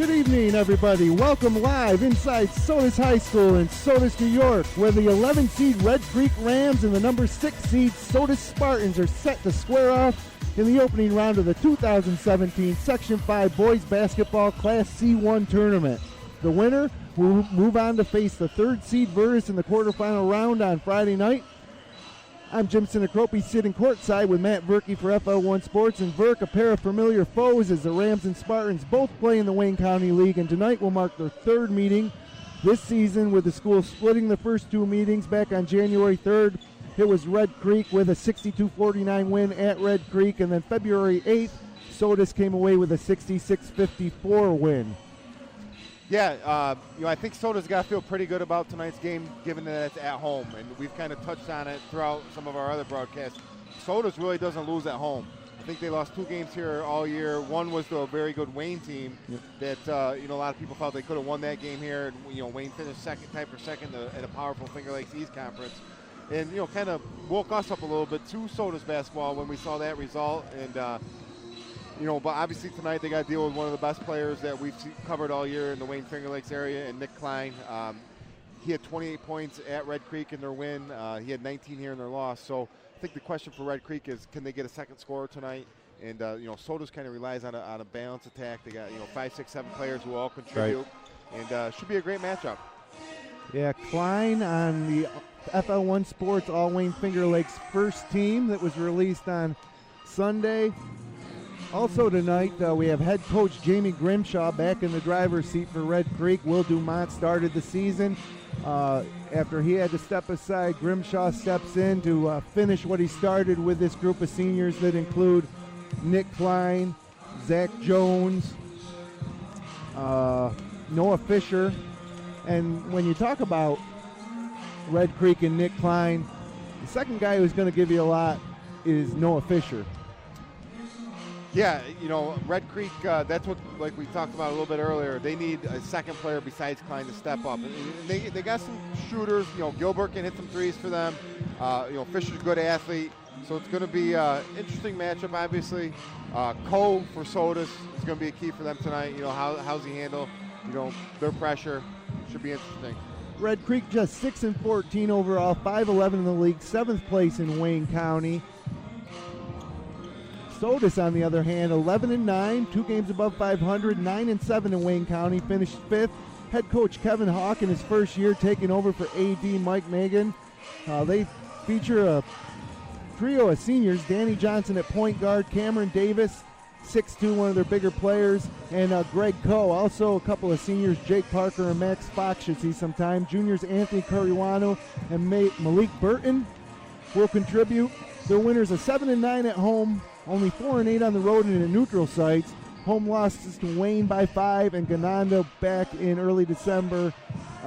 Good evening, everybody. Welcome live inside Sodus High School in Sodus, New York, where the 11-seed Red Creek Rams and the number 6-seed Sodus Spartans are set to square off in the opening round of the 2017 Section 5 Boys Basketball Class C1 Tournament. The winner will move on to face the 3rd-seed Virtus in the quarterfinal round on Friday night. I'm Jim Sinicropi, sitting courtside with Matt Verkey for FL1 Sports. And Verk, a pair of familiar foes as the Rams and Spartans both play in the Wayne County League. And tonight will mark their 3rd meeting this season, with the school splitting the first 2 meetings back on January 3rd. It was Red Creek with a 62-49 win at Red Creek. And then February 8th, Sodus came away with a 66-54 win. Yeah, I think Sodus got to feel pretty good about tonight's game, given that it's at home, and we've kind of touched on it throughout some of our other broadcasts. Sodus really doesn't lose at home. I think they lost 2 games here all year. One was to a very good Wayne team that a lot of people felt they could have won that game here. And, Wayne finished second at a powerful Finger Lakes East Conference, and kind of woke us up a little bit to Sodus basketball when we saw that result. And but obviously tonight they got to deal with one of the best players that we've covered all year in the Wayne Finger Lakes area, and Nick Klein. He had 28 points at Red Creek in their win. He had 19 here in their loss. So I think the question for Red Creek is, can they get a second scorer tonight? And Sodus kind of relies on a balanced attack. They got 5, 6, 7 players who all contribute, and should be a great matchup. Yeah, Klein on the FL1 Sports All Wayne Finger Lakes first team that was released on Sunday. Also tonight, we have head coach Jamie Grimshaw back in the driver's seat for Red Creek. Will Dumont started the season. After he had to step aside, Grimshaw steps in to finish what he started with this group of seniors that include Nick Klein, Zach Jones, Noah Fisher. And when you talk about Red Creek and Nick Klein, the second guy who's going to give you a lot is Noah Fisher. Yeah, Red Creek, that's what, like we talked about a little bit earlier, they need a second player besides Klein to step up. And they got some shooters. Gilbert can hit some threes for them. Fisher's a good athlete. So it's going to be an interesting matchup, obviously. Cole for Sodus is going to be a key for them tonight. How's he handle, their pressure. Should be interesting. Red Creek just 6-14 overall, 5-11 in the league, 7th place in Wayne County. Sodus, on the other hand, 11-9, 2 games above 500, 9-7 in Wayne County, finished 5th. Head coach Kevin Hawk in his first year taking over for AD Mike Megan. They feature a trio of seniors: Danny Johnson at point guard, Cameron Davis, 6'2", one of their bigger players, and Greg Coe. Also a couple of seniors, Jake Parker and Max Fox should see some time. Juniors Anthony Cariuano and Malik Burton will contribute. Their winners are 7-9 at home, only 4-8 on the road and in neutral sites. Home losses to Wayne by 5 and Gananda back in early December.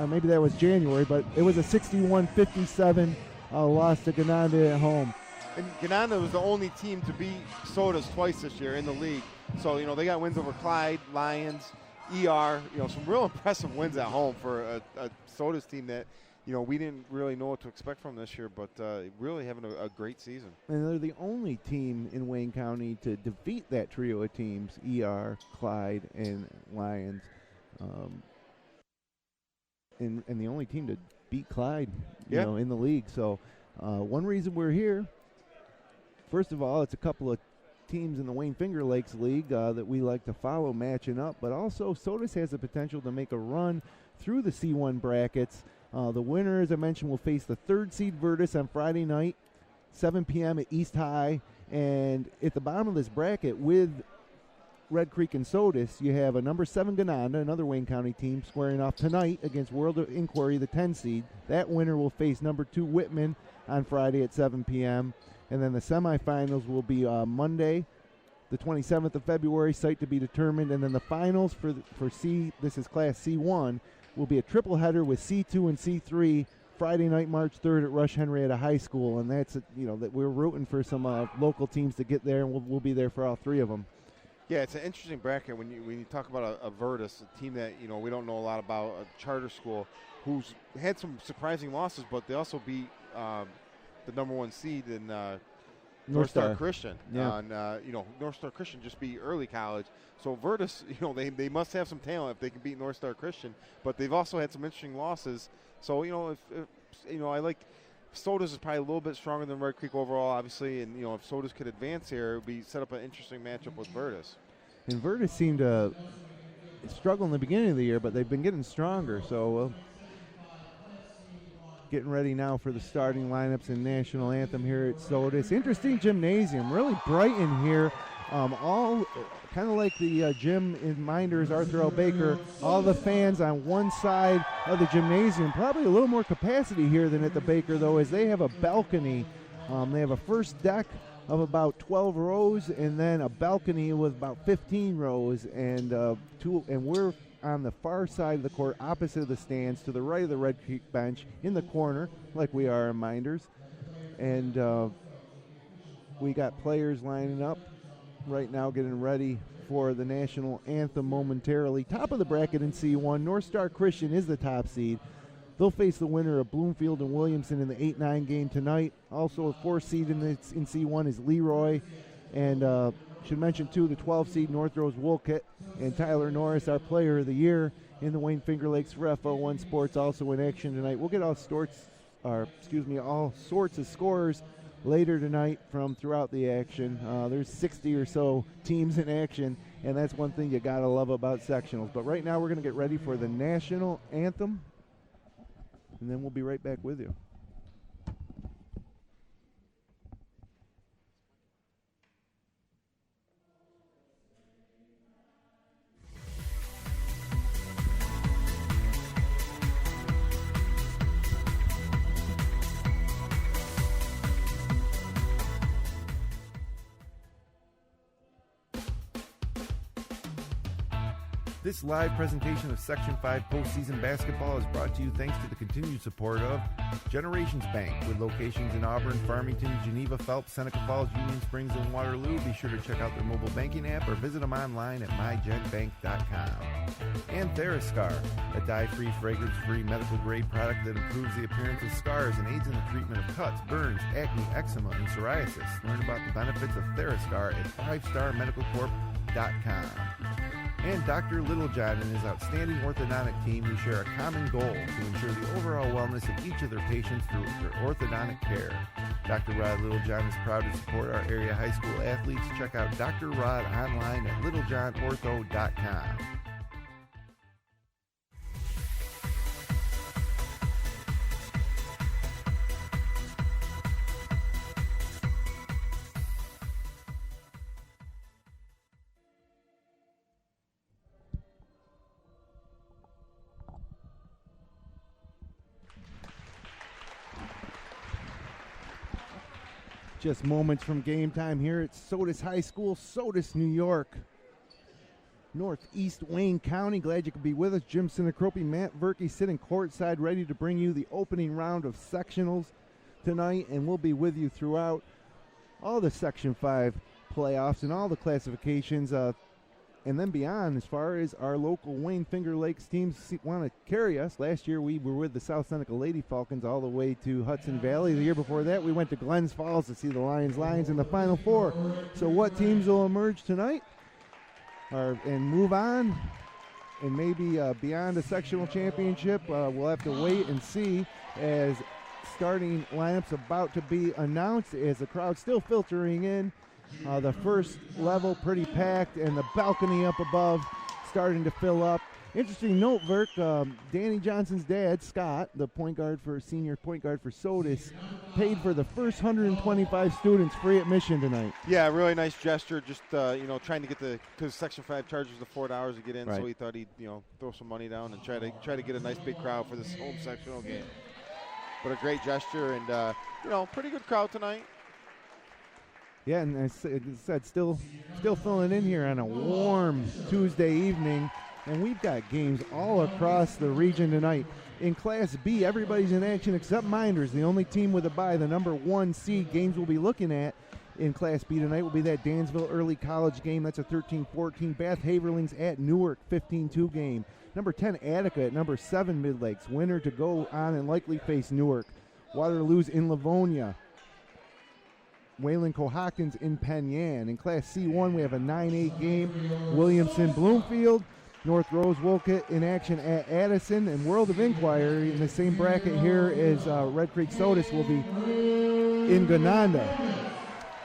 Maybe that was January, but it was a 61-57 loss to Gananda at home. And Gananda was the only team to beat Sodus twice this year in the league. So, they got wins over Clyde, Lions, ER, some real impressive wins at home for a Sodus team that, we didn't really know what to expect from this year, but really having a great season. And they're the only team in Wayne County to defeat that trio of teams, ER, Clyde, and Lions. And the only team to beat Clyde, in the league. So one reason we're here, first of all, it's a couple of teams in the Wayne Finger Lakes League that we like to follow matching up, but also Sodus has the potential to make a run through the C1 brackets. The winner, as I mentioned, will face the 3rd seed Virtus on Friday night, 7 p.m. at East High. And at the bottom of this bracket with Red Creek and Sodus, you have a number 7 Gananda, another Wayne County team, squaring off tonight against World of Inquiry, the 10 seed. That winner will face number 2 Whitman on Friday at 7 p.m. And then the semifinals will be Monday, the 27th of February, site to be determined. And then the finals for C, this is Class C1, will be a triple header with C2 and C3 Friday night, March 3rd at Rush Henrietta High School. And that's, that we're rooting for some local teams to get there, and we'll be there for all 3 of them. Yeah, it's an interesting bracket when you talk about a Virtus, a team that, we don't know a lot about, a charter school who's had some surprising losses, but they also beat the number 1 seed in North Star Christian. North Star Christian just beat Early College. So Virtus, they must have some talent if they can beat North Star Christian. But they've also had some interesting losses. So, if I like Sodus is probably a little bit stronger than Red Creek overall, obviously. And, if Sodus could advance here, it would be set up an interesting matchup with Virtus. And Virtus seemed to struggle in the beginning of the year, but they've been getting stronger. So getting ready now for the starting lineups and national anthem here at Sodus. Interesting gymnasium, really bright in here. All kind of like the gym in Minders, Arthur L. Baker. All the fans on one side of the gymnasium. Probably a little more capacity here than at the Baker, though, as they have a balcony. They have a first deck of about 12 rows, and then a balcony with about 15 rows, and we're on the far side of the court, opposite of the stands, to the right of the Red Creek bench, in the corner, like we are in Minders. And we got players lining up right now, getting ready for the national anthem momentarily. Top of the bracket in C1, North Star Christian is the top seed. They'll face the winner of Bloomfield and Williamson in the 8-9 game tonight. Also a 4th seed in C1 is Leroy. And should mention, too, the 12 seed North Rose Wolcott and Tyler Norris, our player of the year in the Wayne Finger Lakes for FL1 Sports, also in action tonight. We'll get all sorts of scores later tonight from throughout the action. There's 60 or so teams in action, and that's one thing you got to love about sectionals. But right now we're going to get ready for the national anthem, and then we'll be right back with you. This live presentation of Section 5 postseason basketball is brought to you thanks to the continued support of Generations Bank, with locations in Auburn, Farmington, Geneva, Phelps, Seneca Falls, Union Springs, and Waterloo. Be sure to check out their mobile banking app or visit them online at mygenbank.com. And Therascar, a dye-free, fragrance-free, medical-grade product that improves the appearance of scars and aids in the treatment of cuts, burns, acne, eczema, and psoriasis. Learn about the benefits of Therascar at 5starmedicalcorp.com. And Dr. Littlejohn and his outstanding orthodontic team, who share a common goal to ensure the overall wellness of each of their patients through their orthodontic care. Dr. Rod Littlejohn is proud to support our area high school athletes. Check out Dr. Rod online at littlejohnortho.com. Just moments from game time here at Sodus High School, Sodus, New York. Northeast Wayne County. Glad you could be with us. Jim Sinicropi, Matt Verkey sitting courtside, ready to bring you the opening round of sectionals tonight, and we'll be with you throughout all the Section 5 playoffs and all the classifications, and then beyond, as far as our local Wayne Finger Lakes teams want to carry us. Last year we were with the South Seneca Lady Falcons all the way to Hudson Valley. The year before that we went to Glens Falls to see the Lions in the Final Four. So what teams will emerge tonight and move on and maybe beyond a sectional championship? We'll have to wait and see, as starting lineups about to be announced, as the crowd's still filtering in. The first level pretty packed, and the balcony up above starting to fill up. Interesting note, Verk, Danny Johnson's dad, Scott, the senior point guard for Sodus, paid for the first 125 students free admission tonight. Yeah, really nice gesture. Just trying to get because Section 5 charges the $4 to get in, right. So he thought he'd throw some money down and try to get a nice big crowd for this home sectional game. But a great gesture, and pretty good crowd tonight. Yeah, and as I said, still filling in here on a warm Tuesday evening, and we've got games all across the region tonight. In Class B, everybody's in action except Minders, the only team with a bye. The number 1 seed games we'll be looking at in Class B tonight will be that Dansville Early College game. That's a 13-14. Bath Haverlings at Newark, 15-2 game. Number 10, Attica at number 7, Midlakes. Winner to go on and likely face Newark. Waterloo's in Livonia. Wayland Cohocton's in Penn Yan. In Class C1, we have a 9-8 game. Williamson Bloomfield. North Rose Wolcott in action at Addison. And World of Inquiry in the same bracket here as Red Creek Sodus will be in Gananda.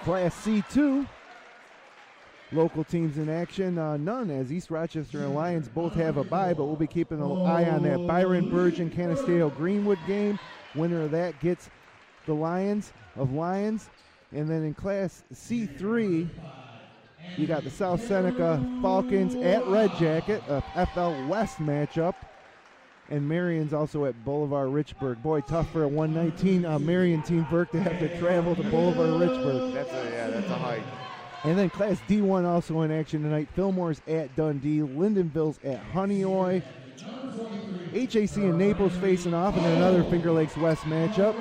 Class C2, local teams in action, none, as East Rochester and Lions both have a bye, but we'll be keeping an eye on that Byron Burgeon Canasteo Greenwood game. Winner of that gets the Lions of Lions. And then in Class C3, you got the South Seneca Falcons at Red Jacket, a FL West matchup. And Marion's also at Boulevard Richburg. Boy, tough for a 119 Marion team, Burke, to have to travel to Boulevard Richburg. That's a hike. And then Class D1 also in action tonight. Fillmore's at Dundee. Lindenville's at Honeoye. HAC and Naples facing off in another Finger Lakes West matchup.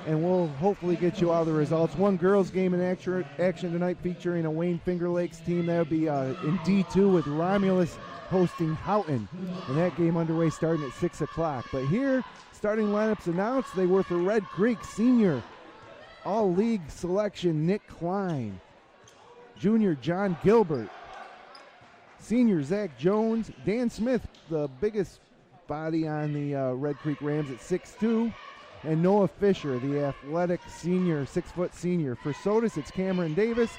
And we'll hopefully get you all the results. One girls game in action tonight featuring a Wayne Finger Lakes team. That'll be in D2 with Romulus hosting Houghton. And that game underway starting at 6 o'clock. But here, starting lineups announced. They were for Red Creek senior all-league selection Nick Klein. Junior John Gilbert. Senior Zach Jones. Dan Smith, the biggest body on the Red Creek Rams at 6'2". And Noah Fisher, the athletic senior, 6-foot senior. For Sodus, it's Cameron Davis,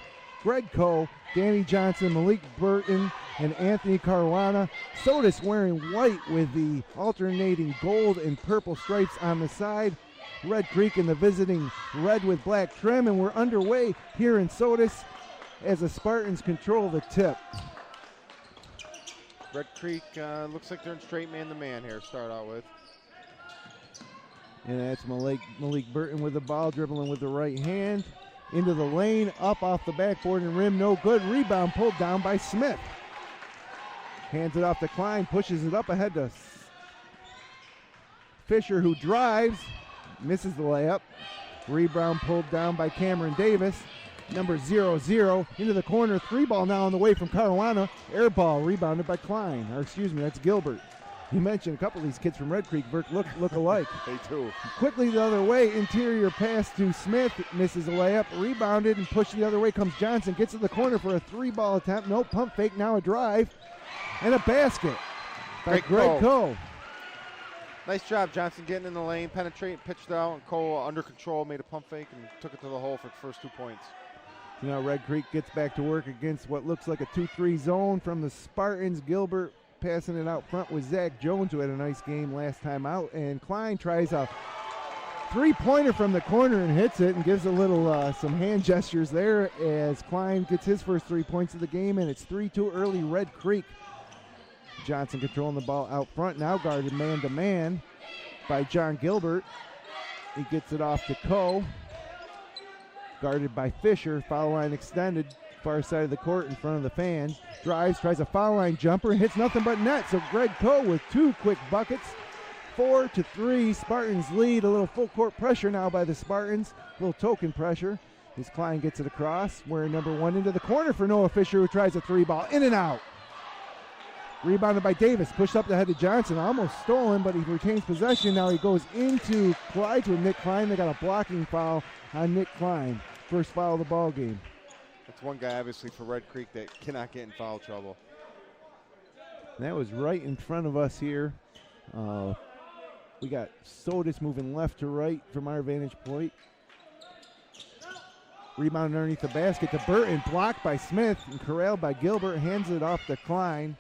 Greg Coe, Danny Johnson, Malik Burton, and Anthony Caruana. Sodus wearing white with the alternating gold and purple stripes on the side. Red Creek in the visiting red with black trim. And we're underway here in Sodus as the Spartans control the tip. Red Creek looks like they're in straight man-to-man here to start out with. And that's Malik Burton with the ball, dribbling with the right hand. Into the lane, up off the backboard and rim, no good. Rebound pulled down by Smith. Hands it off to Klein, pushes it up ahead to Fisher, who drives, misses the layup. Rebound pulled down by Cameron Davis. Number 0-0 into the corner. 3-ball now on the way from Caruana. Air ball rebounded by Klein. Or excuse me, that's Gilbert. You mentioned a couple of these kids from Red Creek look alike. They do. Quickly the other way, interior pass to Smith, misses a layup, rebounded and pushed the other way comes Johnson, gets to the corner for a 3-ball attempt, no pump fake, now a drive, and a basket by Greg Coe. Nice job, Johnson, getting in the lane, penetrating, pitched it out, and Coe under control, made a pump fake and took it to the hole for the first 2 points. So now Red Creek gets back to work against what looks like a 2-3 zone from the Spartans. Gilbert passing it out front with Zach Jones, who had a nice game last time out. And Klein tries a three-pointer from the corner and hits it and gives a little some hand gestures there as Klein gets his first 3 points of the game, and it's 3-2 early Red Creek. Johnson controlling the ball out front, now guarded man-to-man by John Gilbert. He gets it off to Coe. Guarded by Fisher, foul line extended. Far side of the court in front of the fans. Drives, tries a foul line jumper, and hits nothing but net. So Greg Coe with 2 quick buckets. 4-3, Spartans lead. A little full court pressure now by the Spartans. A little token pressure as Klein gets it across. Wearing number 1 into the corner for Noah Fisher, who tries a 3-ball. In and out. Rebounded by Davis. Pushed up the head of Johnson. Almost stolen, but he retains possession. Now he goes into Clyde with Nick Klein. They got a blocking foul on Nick Klein. First foul of the ball game. That's one guy, obviously, for Red Creek that cannot get in foul trouble. And that was right in front of us here. We got Sodus moving left to right from our vantage point. Rebound underneath the basket to Burton, blocked by Smith and corralled by Gilbert. Hands it off to Klein.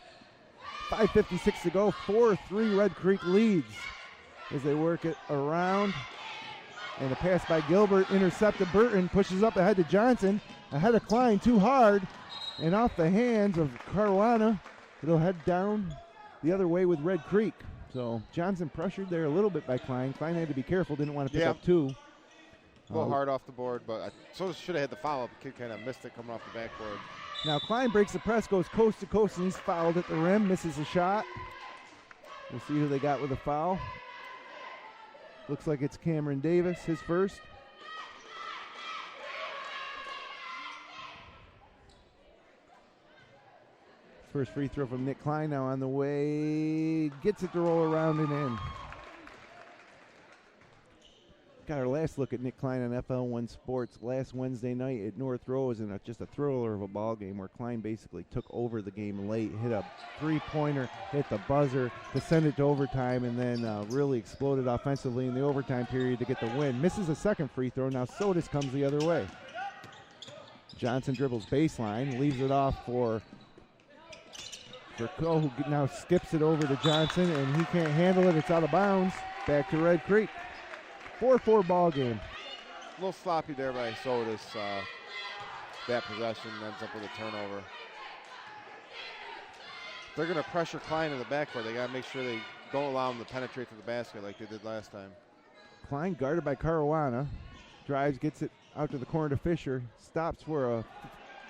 5:56 to go. 4-3 Red Creek leads as they work it around. And a pass by Gilbert intercepted Burton, pushes up ahead to Johnson. Ahead of Klein, too hard, and off the hands of Caruana. It'll head down the other way with Red Creek. So Johnson pressured there a little bit by Klein. Klein had to be careful, didn't want to pick up 2. A little hard off the board, but Sodus should have had the foul up. The kid kind of missed it coming off the backboard. Now Klein breaks the press, goes coast to coast, and he's fouled at the rim, misses a shot. We'll see who they got with a foul. Looks like it's Cameron Davis, his first. First free throw from Nick Klein now on the way. Gets it to roll around and in. got our last look at Nick Klein on FL1 Sports last Wednesday night at North Rose, and just a thriller of a ball game where Klein basically took over the game late, hit a three-pointer, hit the buzzer to send it to overtime, and then really exploded offensively in the overtime period to get the win. Misses a second free throw. Now Sodus comes the other way. Johnson dribbles baseline, leaves it off for Coe, who now skips it over to Johnson, and he can't handle it. It's out of bounds. Back to Red Creek. 4-4 ball game. A little sloppy there by Sodus. That possession ends up with a turnover. They're going to pressure Klein in the backcourt. They got to make sure they don't allow him to penetrate to the basket like they did last time. Klein guarded by Caruana. Drives, gets it out to the corner to Fisher. Stops for a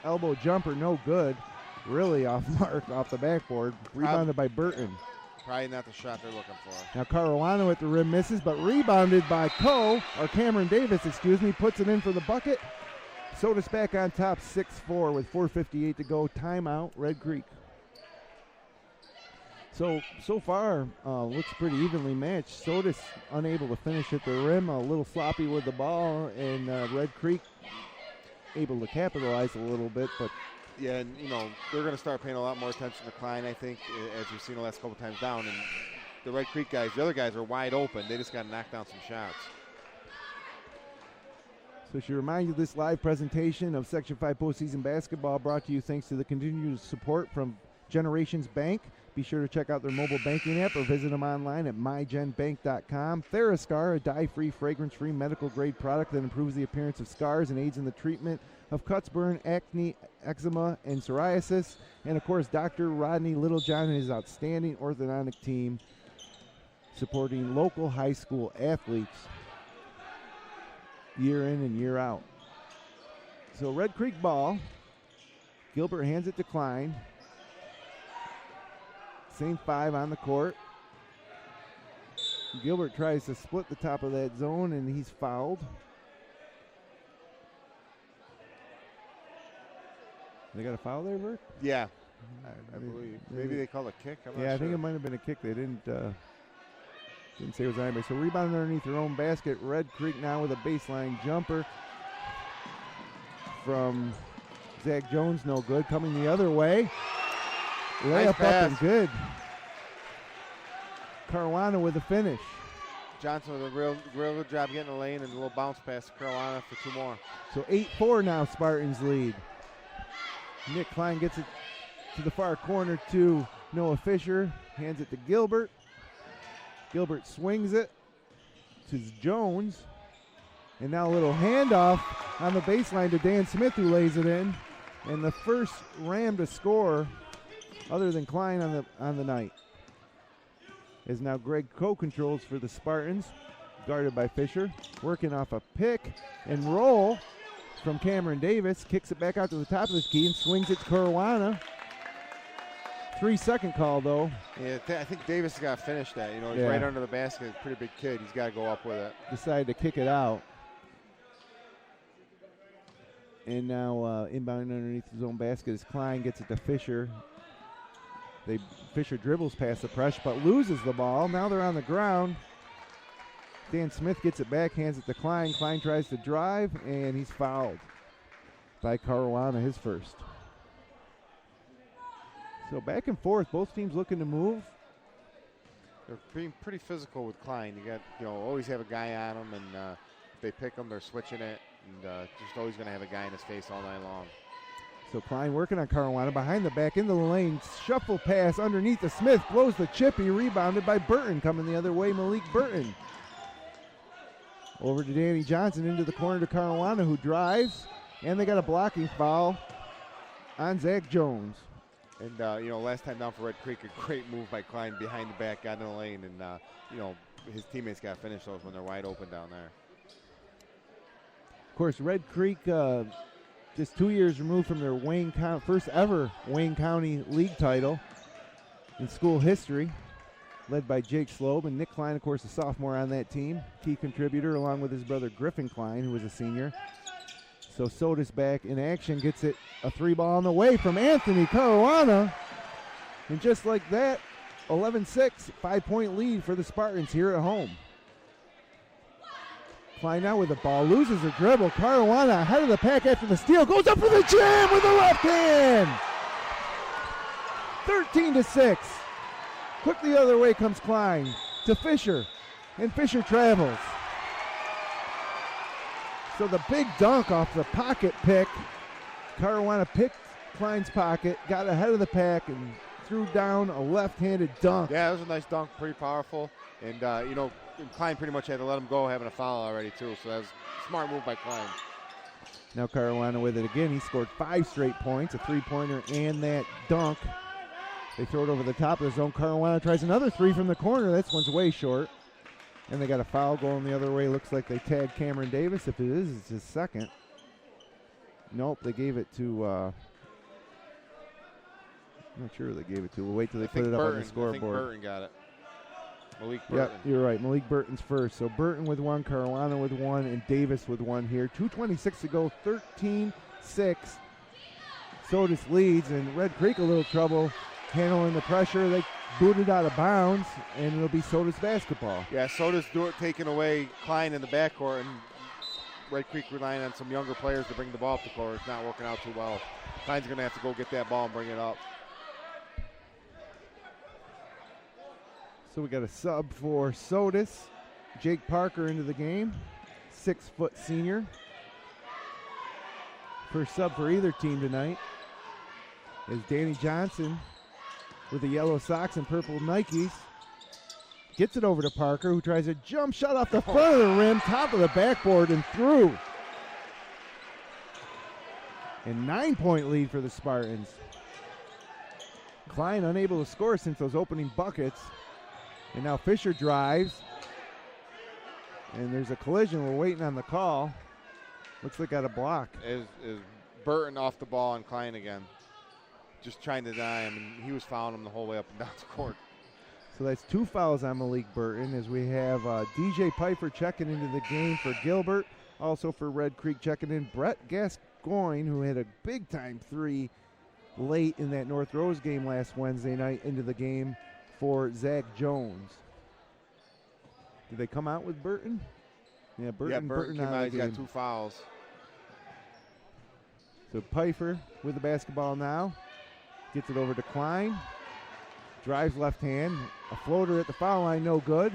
elbow jumper, no good. Really off mark, off the backboard. Rebounded by Burton. Probably not the shot they're looking for. Now Caruano at the rim misses, but rebounded by Cameron Davis, puts it in for the bucket. Sodus back on top, 6-4 with 4:58 to go. Timeout, Red Creek. So far, looks pretty evenly matched. Sodus unable to finish at the rim, a little sloppy with the ball, and Red Creek able to capitalize a little bit, but yeah, and they're going to start paying a lot more attention to Klein, I think, as we've seen the last couple times down. And the Red Creek guys, the other guys are wide open. They just got to knock down some shots. So she reminds you this live presentation of Section 5 postseason basketball brought to you thanks to the continued support from Generations Bank. Be sure to check out their mobile banking app or visit them online at mygenbank.com. Therascar, a dye-free, fragrance-free, medical-grade product that improves the appearance of scars and aids in the treatment of cuts, burn, acne, eczema, and psoriasis. And, of course, Dr. Rodney Littlejohn and his outstanding orthodontic team supporting local high school athletes year in and year out. So Red Creek ball. Gilbert hands it to Klein. Same 5 on the court. Gilbert tries to split the top of that zone, and he's fouled. They got a foul there, Bert? Yeah, I believe. Maybe they called a kick. I'm not sure. I think it might have been a kick. They didn't say it was anybody. So rebound underneath their own basket. Red Creek now with a baseline jumper from Zach Jones, no good. Coming the other way. Layup up and good. Caruana with a finish. Johnson with a real good job getting the lane and a little bounce pass to Caruana for 2 more. So 8-4 now, Spartans lead. Nick Klein gets it to the far corner to Noah Fisher. Hands it to Gilbert. Gilbert swings it to Jones. And now a little handoff on the baseline to Dan Smith, who lays it in. And the first Ram to score other than Klein on the night is now Greg Coe controls for the Spartans, guarded by Fisher, working off a pick and roll from Cameron Davis, kicks it back out to the top of the key and swings it to Caruana. 3-second call though. Yeah, I think Davis got to finish that. He's right under the basket, pretty big kid. He's got to go up with it. Decided to kick it out. And now inbound underneath his own basket as Klein gets it to Fisher. Fisher dribbles past the pressure but loses the ball. Now they're on the ground. Dan Smith gets it back, hands it to Klein. Klein tries to drive, and he's fouled by Caruana, his first. So back and forth, both teams looking to move. They're being pretty physical with Klein. You got, always have a guy on them, and if they pick them, they're switching it, and just always going to have a guy in his face all night long. So Klein working on Caruana behind the back into the lane. Shuffle pass underneath the Smith. Blows the chippy. Rebounded by Burton. Coming the other way, Malik Burton. Over to Danny Johnson into the corner to Caruana, who drives. And they got a blocking foul on Zach Jones. And, last time down for Red Creek, a great move by Klein behind the back, got in the lane. And, his teammates got to finish those when they're wide open down there. Of course, Red Creek just 2 years removed from their first ever Wayne County League title in school history, led by Jake Slobe. And Nick Klein, of course, a sophomore on that team, key contributor, along with his brother Griffin Klein, who was a senior. So Sodus back in action, gets it a 3-ball on the way from Anthony Caruana. And just like that, 11-6, 5-point lead for the Spartans here at home. Klein now with the ball, loses the dribble. Caruana ahead of the pack after the steal, goes up for the jam with the left hand. 13-6. Quick the other way comes Klein to Fisher, and Fisher travels. So the big dunk off the pocket pick. Caruana picked Klein's pocket, got ahead of the pack, and threw down a left-handed dunk. Yeah, it was a nice dunk, pretty powerful. And, Klein pretty much had to let him go having a foul already, too. So that was a smart move by Klein. Now Caruana with it again. He scored 5 straight points, a three-pointer and that dunk. They throw it over the top of the zone. Caruana tries another three from the corner. This one's way short. And they got a foul going the other way. Looks like they tagged Cameron Davis. If it is, it's his second. Nope, they gave it to, I'm not sure who they gave it to. We'll wait till they put it up on the scoreboard. I think Burton got it. Malik Burton. Yep, you're right. Malik Burton's first. So Burton with one, Caruana with one, and Davis with one here. 2:26 to go, 13-6. Sodus leads, and Red Creek a little trouble handling the pressure. They booted out of bounds, and it'll be Sodus basketball. Yeah, Sodus taking away Klein in the backcourt, and Red Creek relying on some younger players to bring the ball up the court. It's not working out too well. Klein's going to have to go get that ball and bring it up. So we got a sub for Sodus. Jake Parker into the game, 6-foot senior. First sub for either team tonight is Danny Johnson with the yellow socks and purple Nikes. Gets it over to Parker, who tries a jump shot off the front of the rim, top of the backboard, and through. And 9-point lead for the Spartans. Klein unable to score since those opening buckets. And now Fisher drives. And there's a collision. We're waiting on the call. Looks like got a block. Is Burton off the ball on Klein again? Just trying to deny him, and he was fouling him the whole way up and down the court. So that's 2 fouls on Malik Burton as we have DJ Piper checking into the game for Gilbert. Also for Red Creek checking in Brett Gascoigne, who had a big-time 3 late in that North Rose game last Wednesday night, into the game for Zach Jones. Did they come out with Burton? Yeah, Burton came out. He's got 2 fouls. So Piper with the basketball now. Gets it over to Klein. Drives left hand. A floater at the foul line, no good.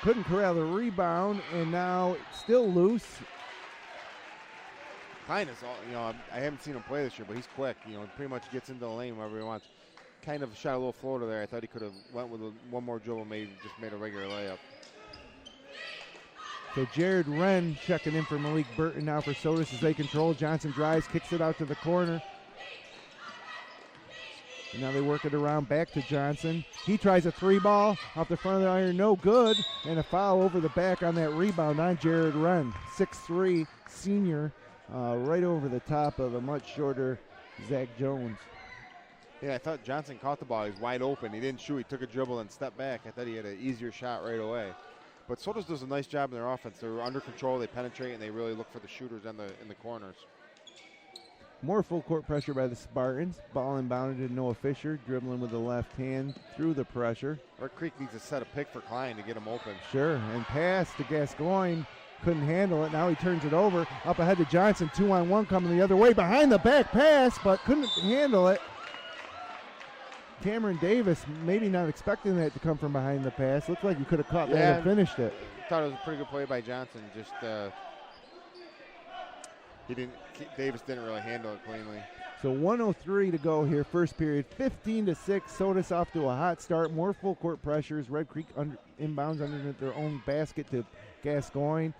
Couldn't corral the rebound, and now it's still loose. Klein is I haven't seen him play this year, but he's quick. Pretty much gets into the lane wherever he wants. Kind of shot a little floater there. I thought he could have went with one more dribble, maybe just made a regular layup. So Jared Wren checking in for Malik Burton now for Sodus as they control. Johnson drives, kicks it out to the corner. And now they work it around back to Johnson. He tries a 3-ball off the front of the iron, no good. And a foul over the back on that rebound on Jared Wren. 6'3", senior, right over the top of a much shorter Zach Jones. Yeah, I thought Johnson caught the ball. He was wide open. He didn't shoot. He took a dribble and stepped back. I thought he had an easier shot right away. But Sodus does a nice job in their offense. They're under control. They penetrate, and they really look for the shooters in the corners. More full court pressure by the Spartans. Ball inbounded to Noah Fisher, dribbling with the left hand through the pressure. Red Creek needs to set a pick for Klein to get him open. Sure, and pass to Gascoigne. Couldn't handle it. Now he turns it over. Up ahead to Johnson. 2-on-1 coming the other way. Behind the back pass, but couldn't handle it. Cameron Davis, maybe not expecting that to come from behind the pass. Looked like he could have caught that and finished it. Thought it was a pretty good play by Johnson. Just Davis didn't really handle it cleanly. So 1:03 to go here, first period. 15-6. Sodus off to a hot start. More full court pressures. Red Creek inbounds underneath their own basket to Gascoigne.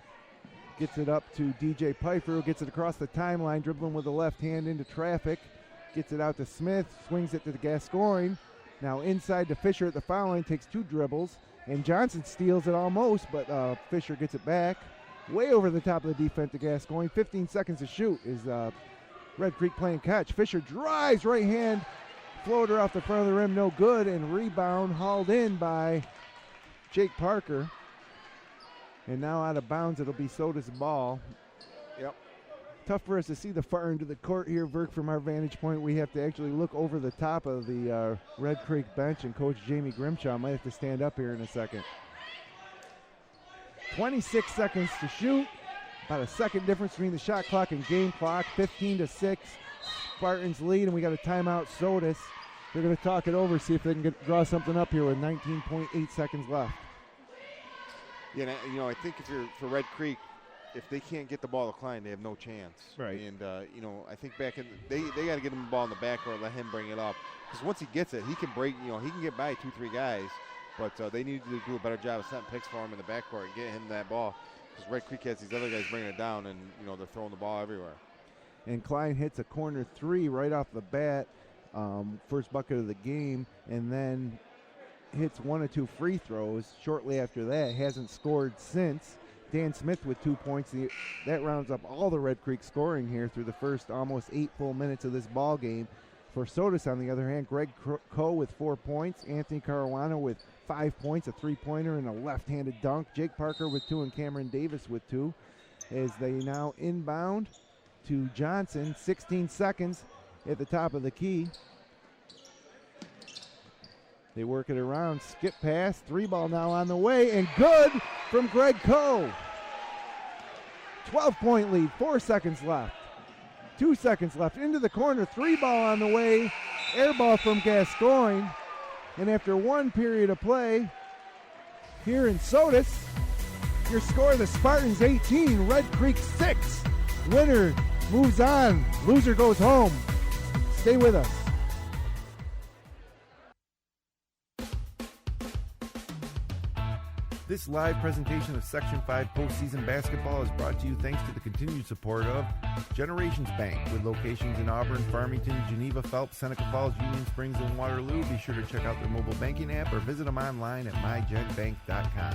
Gets it up to DJ Piper, who gets it across the timeline, dribbling with the left hand into traffic. Gets it out to Smith, swings it to Gascoigne. Now inside to Fisher at the foul line, takes 2 dribbles. And Johnson steals it almost, but Fisher gets it back. Way over the top of the defense to Gascoigne. 15 seconds to shoot is Red Creek playing catch. Fisher drives, right hand, floater off the front of the rim, no good. And rebound hauled in by Jake Parker. And now out of bounds, it'll be Sodus ball. Yep. Tough for us to see the far end of the court here, Verk, from our vantage point. We have to actually look over the top of the Red Creek bench, and Coach Jamie Grimshaw might have to stand up here in a second. 26 seconds to shoot. About a second difference between the shot clock and game clock. 15-6. Spartans lead, and we got a timeout. Sodus. They're going to talk it over, see if they can draw something up here with 19.8 seconds left. Yeah, you know, I think for Red Creek, if they can't get the ball to Klein, they have no chance. Right. And, you know, I think they got to get him the ball in the backcourt, let him bring it up. Because once he gets it, he can break, you know, he can get by 2-3 guys. But they need to do a better job of setting picks for him in the backcourt and get him that ball. Because Red Creek has these other guys bringing it down, and, you know, they're throwing the ball everywhere. And Klein hits a corner three right off the bat, first bucket of the game, and then hits 1 or 2 free throws shortly after that. Hasn't scored since. Dan Smith with 2 points. That rounds up all the Red Creek scoring here through the first almost 8 full minutes of this ball game. For Sodus, on the other hand, Greg Coe with 4 points. Anthony Caruana with 5 points, a three-pointer and a left-handed dunk. Jake Parker with 2 and Cameron Davis with 2. As they now inbound to Johnson, 16 seconds at the top of the key. They work it around, skip pass, 3-ball now on the way, and good from Greg Coe. 12-point lead, 4 seconds left. 2 seconds left, into the corner, 3-ball on the way, air ball from Gascoigne. And after 1 period of play here in Sodus, your score, the Spartans 18, Red Creek 6. Winner moves on, loser goes home. Stay with us. This live presentation of Section 5 postseason basketball is brought to you thanks to the continued support of Generations Bank, with locations in Auburn, Farmington, Geneva, Phelps, Seneca Falls, Union Springs, and Waterloo. Be sure to check out their mobile banking app or visit them online at mygenbank.com.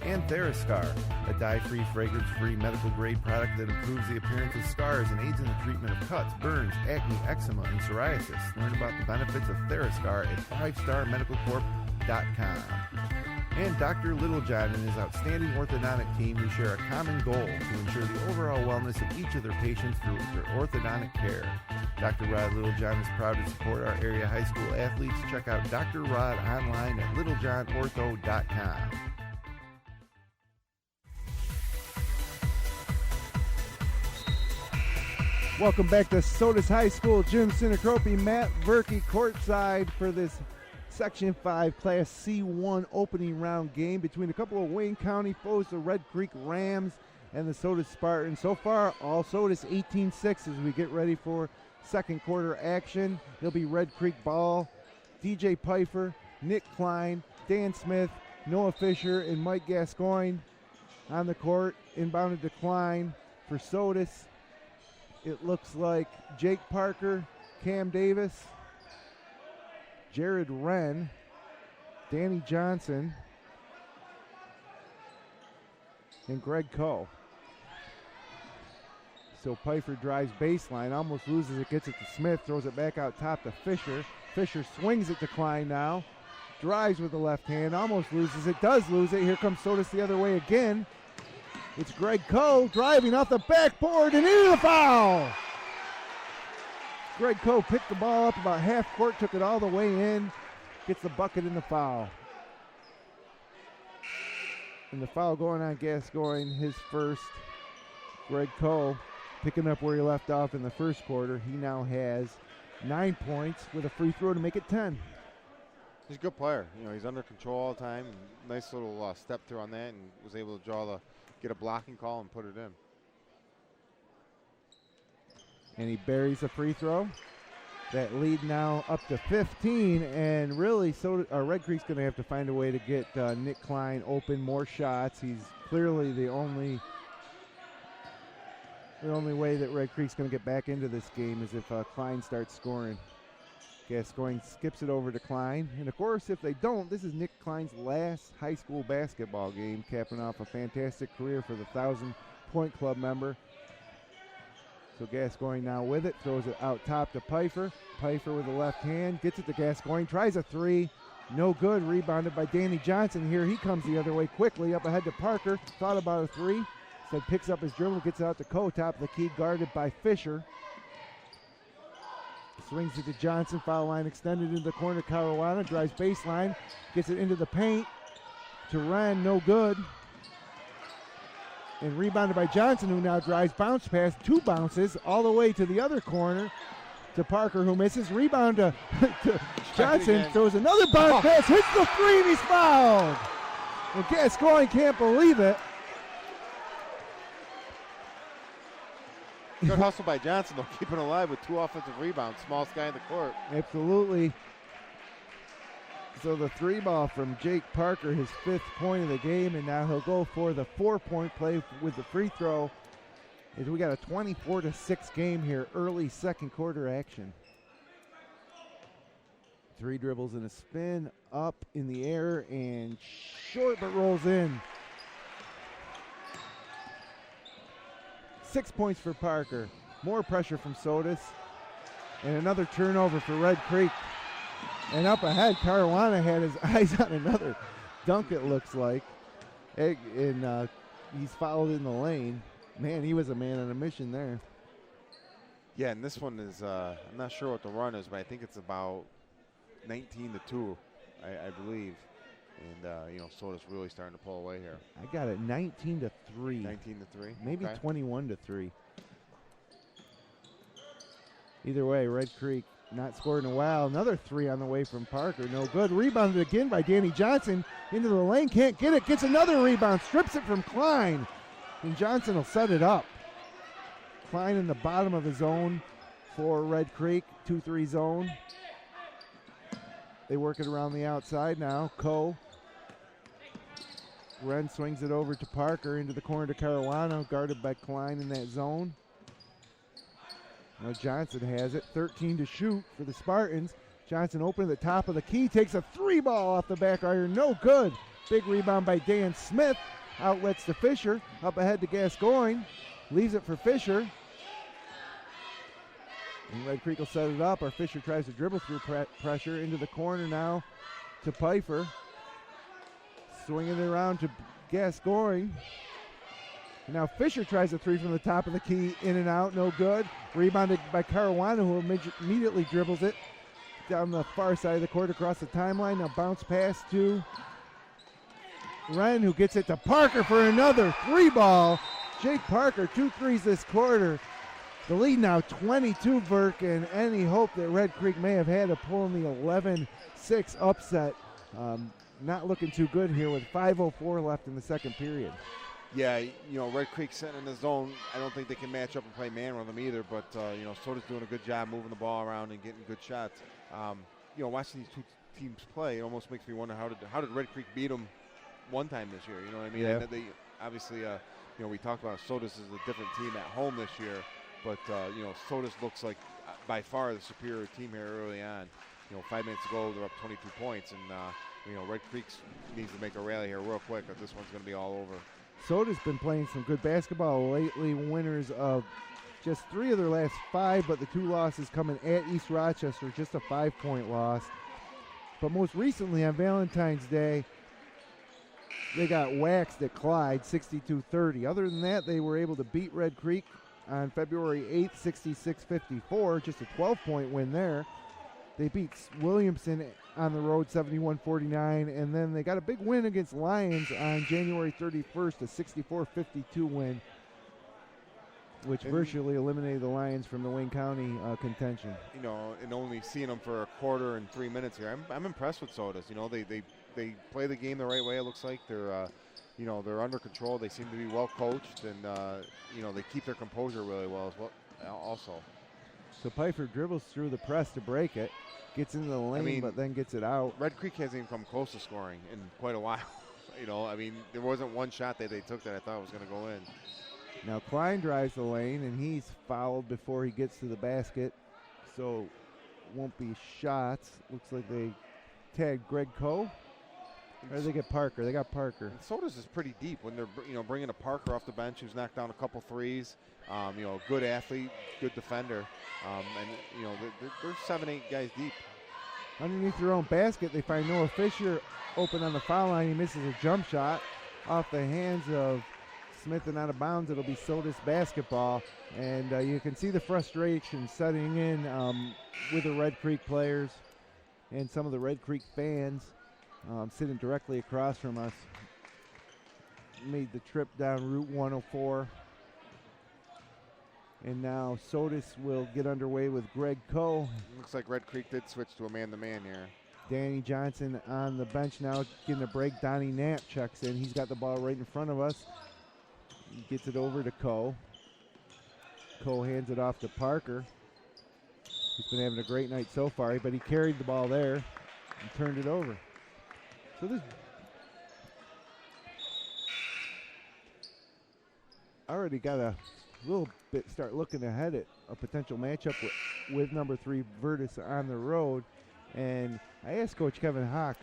And Therascar, a dye-free, fragrance-free, medical-grade product that improves the appearance of scars and aids in the treatment of cuts, burns, acne, eczema, and psoriasis. Learn about the benefits of Therascar at 5starmedicalcorp.com. And Dr. Littlejohn and his outstanding orthodontic team, who share a common goal to ensure the overall wellness of each of their patients through their orthodontic care. Dr. Rod Littlejohn is proud to support our area high school athletes. Check out Dr. Rod online at littlejohnortho.com. Welcome back to Sodus High School. Jim Sinicropi, Matt Verkey courtside for this Section 5 Class C1 opening round game between a couple of Wayne County foes, the Red Creek Rams and the Sodus Spartans. So far, all Sodus 18-6 as we get ready for second quarter action. It'll be Red Creek ball. DJ Pfeiffer, Nick Klein, Dan Smith, Noah Fisher, and Mike Gascoigne on the court. Inbounded to Klein for Sodus. It looks like Jake Parker, Cam Davis, Jared Wren, Danny Johnson, and Greg Coe. So Pfeiffer drives baseline, almost loses it, gets it to Smith, throws it back out top to Fisher. Fisher swings it to Klein now, drives with the left hand, almost loses it, does lose it. Here comes Sodus the other way again. It's Greg Coe driving off the backboard and into the foul. Greg Coe picked the ball up about half court, took it all the way in, gets the bucket in the foul. And the foul going on Gascoigne, his first. Greg Coe picking up where he left off in the first quarter. He now has 9 points with a free throw to make it 10. He's a good player. You know, he's under control all the time. Nice little step through on that, and was able to get a blocking call and put it in. And he buries a free throw. That lead now up to 15, and really Red Creek's going to have to find a way to get Nick Klein open, more shots. He's clearly the only way that Red Creek's going to get back into this game is if Klein starts scoring. Gascoigne skips it over to Klein, and of course, if they don't, this is Nick Klein's last high school basketball game, capping off a fantastic career for the 1,000-point club member. So Gascoigne now with it, throws it out top to Pfeiffer. Pfeiffer with the left hand, gets it to Gascoigne, tries a three, no good, rebounded by Danny Johnson. Here he comes the other way quickly, up ahead to Parker, thought about a three, instead picks up his dribble, gets it out to Coe, top of the key, guarded by Fisher. Swings it to Johnson, foul line extended into the corner, Caruana, drives baseline, gets it into the paint, to Wren, no good. and rebounded by Johnson, who now drives, bounce pass, 2 bounces all the way to the other corner to Parker, who misses. Rebound to Johnson, throws another bounce pass, hits the 3, and he's fouled. And Gascoigne can't believe it. Good hustle by Johnson, though, keeping alive with 2 offensive rebounds. Smallest guy in the court. Absolutely. So the 3 ball from Jake Parker, his 5th point of the game, and now he'll go for the 4-point play with the free throw. As we got a 24-6 game here, early second quarter action. 3 dribbles and a spin, up in the air and short, but rolls in. 6 points for Parker. More pressure from Sodus. And another turnover for Red Creek. And up ahead, Caruana had his eyes on another dunk, it looks like. And he's fouled in the lane. Man, he was a man on a mission there. Yeah, and this one is, I'm not sure what the run is, but I think it's about 19-2, I believe. And, Sodus really starting to pull away here. I got it 19-3. 19-3? Maybe okay. 21-3. Either way, Red Creek not scored in a while. Another 3 on the way from Parker. No good. Rebounded again by Danny Johnson. Into the lane. Can't get it. Gets another rebound. Strips it from Klein. And Johnson will set it up. Klein in the bottom of the zone for Red Creek. 2-3 zone. They work it around the outside now. Wren swings it over to Parker into the corner to Caruana, guarded by Klein in that zone. Now Johnson has it, 13 to shoot for the Spartans. Johnson open at the top of the key, takes a 3 ball off the back iron, no good. Big rebound by Dan Smith, outlets to Fisher, up ahead to Gascoigne, leaves it for Fisher. And Red Creek will set it up. Our Fisher tries to dribble through pressure into the corner now to Pfeiffer. Swinging it around to Gascoigne. And now Fisher tries a 3 from the top of the key, in and out, no good. Rebounded by Caruana, who immediately dribbles it down the far side of the court across the timeline. Now bounce pass to Wren, who gets it to Parker for another 3 ball. Jake Parker, 2 threes this quarter. The lead now 22, Verk, and any hope that Red Creek may have had of pulling the 11-6 upset. Not looking too good here with 5:04 left in the second period. Yeah, Red Creek sitting in the zone. I don't think they can match up and play man with them either, but, Sodus doing a good job moving the ball around and getting good shots. Watching these 2 teams play, it almost makes me wonder how did Red Creek beat them one time this year? You know what I mean? Yeah. And they obviously, we talked about Sodus is a different team at home this year, but, Sodus looks like by far the superior team here early on. 5 minutes ago, they're up 22 points, and, Red Creek needs to make a rally here real quick, or this one's going to be all over. Soda's been playing some good basketball lately, winners of just 3 of their last 5, but the 2 losses coming at East Rochester, just a 5-point loss. But most recently on Valentine's Day, they got waxed at Clyde, 62-30. Other than that, they were able to beat Red Creek on February 8th, 66-54, just a 12-point win there. They beat Williamson on the road, 71-49, and then they got a big win against Lions on January 31st, a 64-52 win, which virtually eliminated the Lions from the Wayne County contention. And only seeing them for a quarter and 3 minutes here, I'm impressed with Sodus. They play the game the right way. It looks like they're they're under control. They seem to be well coached, and they keep their composure really well as well. Also. So Pfeiffer dribbles through the press to break it, gets into the lane, but then gets it out. Red Creek hasn't even come close to scoring in quite a while. There wasn't one shot that they took that I thought was going to go in. Now Klein drives the lane, and he's fouled before he gets to the basket, so won't be shots. Looks like they tagged Greg Coe. Or they get Parker. They got Parker. And Sodus is pretty deep when they're bringing a Parker off the bench who's knocked down a couple threes. Good athlete, good defender, they're 7-8 guys deep. Underneath their own basket, they find Noah Fisher open on the foul line. He misses a jump shot off the hands of Smith and out of bounds. It'll be Sodus basketball, and you can see the frustration setting in with the Red Creek players and some of the Red Creek fans sitting directly across from us. made the trip down Route 104. And now Sodus will get underway with Greg Coe. Looks like Red Creek did switch to a man-to-man here. Danny Johnson on the bench now getting a break. Donnie Knapp checks in. He's got the ball right in front of us. He gets it over to Coe. Coe hands it off to Parker. He's been having a great night so far, but he carried the ball there and turned it over. So this already got a little bit start looking ahead at a potential matchup with number 3 Virtus on the road. And I asked Coach Kevin Hawk,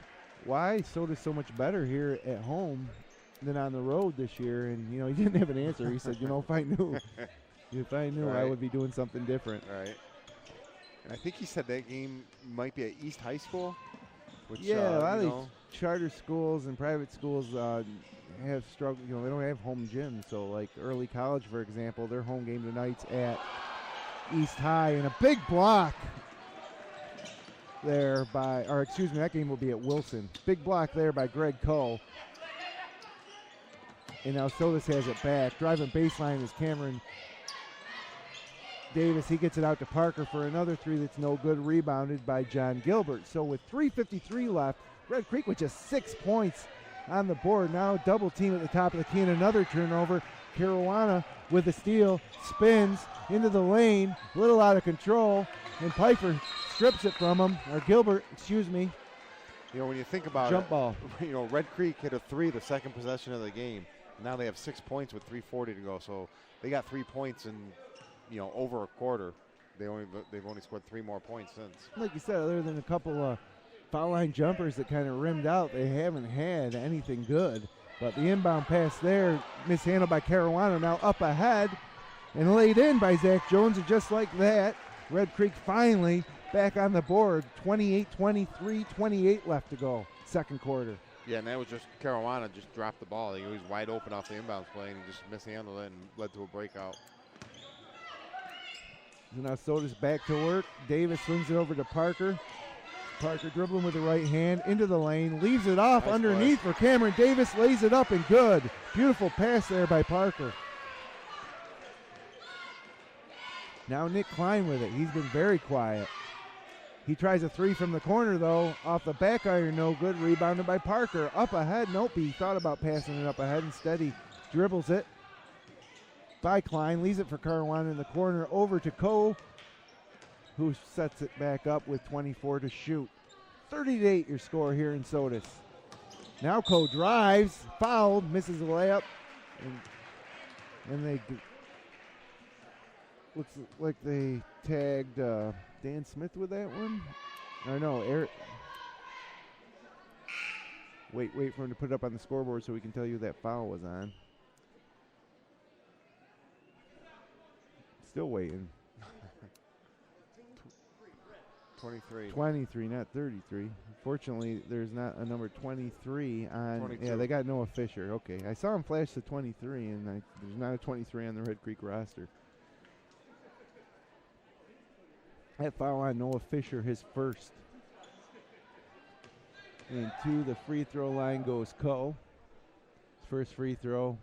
why Sodus so much better here at home than on the road this year? And, he didn't have an answer. He said, if I knew, right, I would be doing something different. Right. And I think he said that game might be at East High School. Which, yeah, a lot of these charter schools and private schools have struggled. They don't have home gyms. So, like Early College, for example, their home game tonight's at East High. And a big block there that game will be at Wilson. Big block there by Greg Coe. And now Sodus has it back. Driving baseline is Cameron Davis. He gets it out to Parker for another 3 that's no good, rebounded by John Gilbert. So with 3:53 left, Red Creek with just 6 points on the board. Now double team at the top of the key and another turnover. Caruana with a steal, spins into the lane, a little out of control, and Piper strips it from him, or Gilbert, excuse me. When you think about jump ball. Red Creek hit a 3 the second possession of the game. Now they have 6 points with 3:40 to go. So they got 3 points in, over a quarter. They've only scored 3 more points since. Like you said, other than a couple of foul line jumpers that kind of rimmed out, they haven't had anything good. But the inbound pass there, mishandled by Caruana, now up ahead and laid in by Zach Jones. And just like that, Red Creek finally back on the board. 28-23, 28 left to go, second quarter. Yeah, and that was just Caruana just dropped the ball. He was wide open off the inbounds play, and he just mishandled it and led to a breakout. So now Sodus back to work. Davis swings it over to Parker. Parker dribbling with the right hand into the lane, leaves it off nice underneath play for Cameron Davis, lays it up and good. Beautiful pass there by Parker. Now Nick Klein with it. He's been very quiet. He tries a 3 from the corner, though. Off the back iron, no good. Rebounded by Parker. Up ahead, nope. He thought about passing it up ahead. Instead, he dribbles it by Klein. Leaves it for Caruana in the corner. Over to Coe, who sets it back up with 24 to shoot. 30-8 your score here in Sodus. Now Coe drives, fouled, misses the layup. And they looks like they tagged Dan Smith with that one. Or no, Eric. Wait for him to put it up on the scoreboard so we can tell you that foul was on. Still waiting. 23, not 33. Fortunately, there's not a number 23 on. 22. Yeah, they got Noah Fisher. Okay, I saw him flash the 23, and there's not a 23 on the Red Creek roster. That foul on Noah Fisher, his first. And to the free throw line goes Coe. First free throw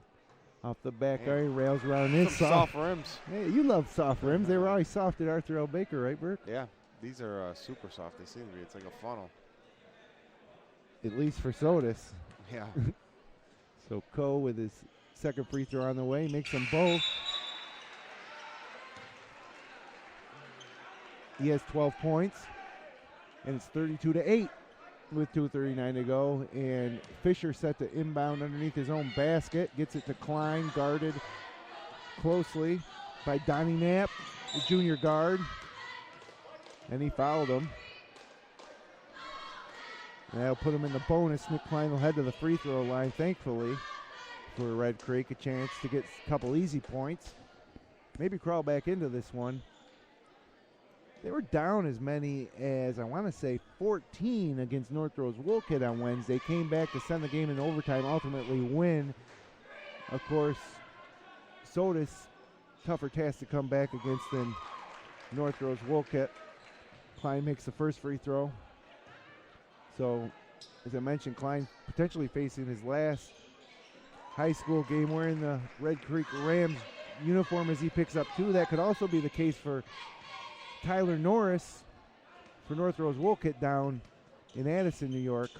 off the back iron, rails around in. Soft rims. Hey, you love soft rims. They were always soft at Arthur L. Baker, right, Burke? Yeah, these are super soft. They seem to be. It's like a funnel. At least for Sodus. Yeah. So Coe with his second free throw on the way, makes them both. He has 12 points, and it's 32-8 with 2:39 to go. And Fisher set to inbound underneath his own basket, gets it to Klein, guarded closely by Donnie Knapp, the junior guard, and he fouled him. And that'll put him in the bonus. Nick Klein will head to the free throw line, thankfully, for Red Creek. A chance to get a couple easy points. Maybe crawl back into this one. They were down as many as, I want to say, 14 against North Rose Wolcott on Wednesday. Came back to send the game in overtime, ultimately win. Of course, Sodus, tougher task to come back against than North Rose Wolcott. Klein makes the first free throw. So, as I mentioned, Klein potentially facing his last High School game wearing the Red Creek Rams uniform as he picks up 2. That could also be the case for Tyler Norris for North Rose Wolcott down in Addison, New York,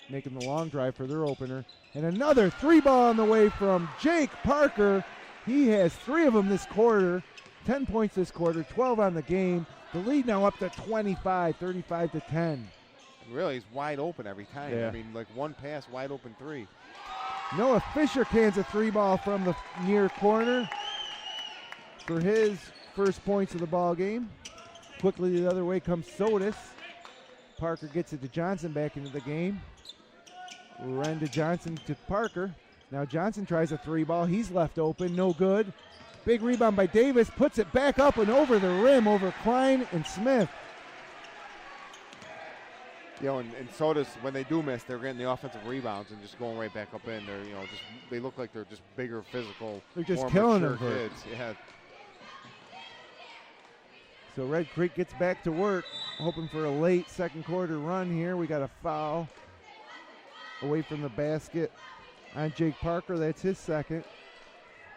making the long drive for their opener. And another 3-ball on the way from Jake Parker. He has 3 of them this quarter, 10 points this quarter, 12 on the game. The lead now up to 25, 35-10. Really, he's wide open every time. Yeah. I mean, like one pass, wide open 3. Noah Fisher cans a 3-ball from the near corner for his first points of the ball game. Quickly the other way comes Sodus. Parker gets it to Johnson back into the game. Ren to Johnson to Parker. Now Johnson tries a 3-ball. He's left open, no good. Big rebound by Davis, puts it back up and over the rim over Klein and Smith. You know, and Sodus, when they do miss, they're getting the offensive rebounds and just going right back up in. They're, they look like they're just bigger, physical, they're just more killing mature them kids. Yeah. So Red Creek gets back to work, hoping for a late second quarter run here. We got a foul away from the basket on Jake Parker. That's his second.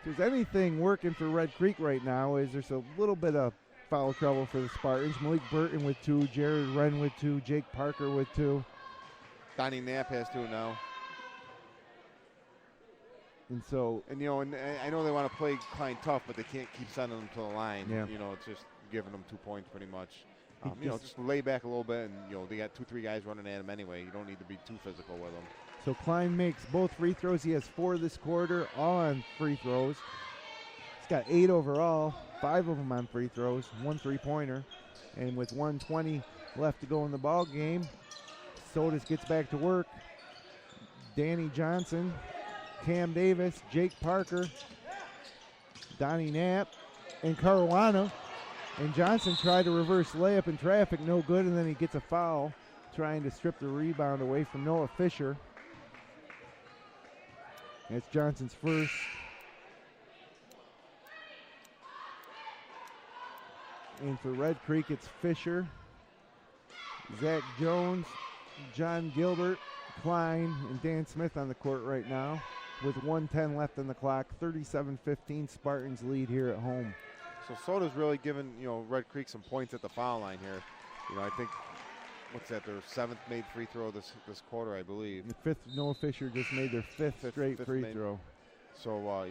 If there's anything working for Red Creek right now is there's a little bit of foul trouble for the Spartans. Malik Burton with 2, Jared Wren with 2, Jake Parker with 2. Donnie Knapp has 2 now. And so, and I know they want to play Klein tough, but they can't keep sending them to the line. Yeah. It's just giving them 2 points pretty much. Just lay back a little bit, and they got 2-3 guys running at him anyway. You don't need to be too physical with them. So Klein makes both free throws. He has 4 this quarter, all on free throws. He's got 8 overall, 5 of them on free throws, 1 3-pointer. And with 1:20 left to go in the ball game, Sodus gets back to work. Danny Johnson, Cam Davis, Jake Parker, Donnie Knapp, and Caruana. And Johnson tried to reverse layup in traffic, no good, and then he gets a foul trying to strip the rebound away from Noah Fisher. That's Johnson's first. And for Red Creek, it's Fisher, Zach Jones, John Gilbert, Klein, and Dan Smith on the court right now with 1:10 left on the clock. 37-15 Spartans lead here at home. So Soda's really given, Red Creek some points at the foul line here. I think, what's that, their 7th made free throw this quarter, I believe. The 5th, Noah Fisher just made their 5th straight free throw. So,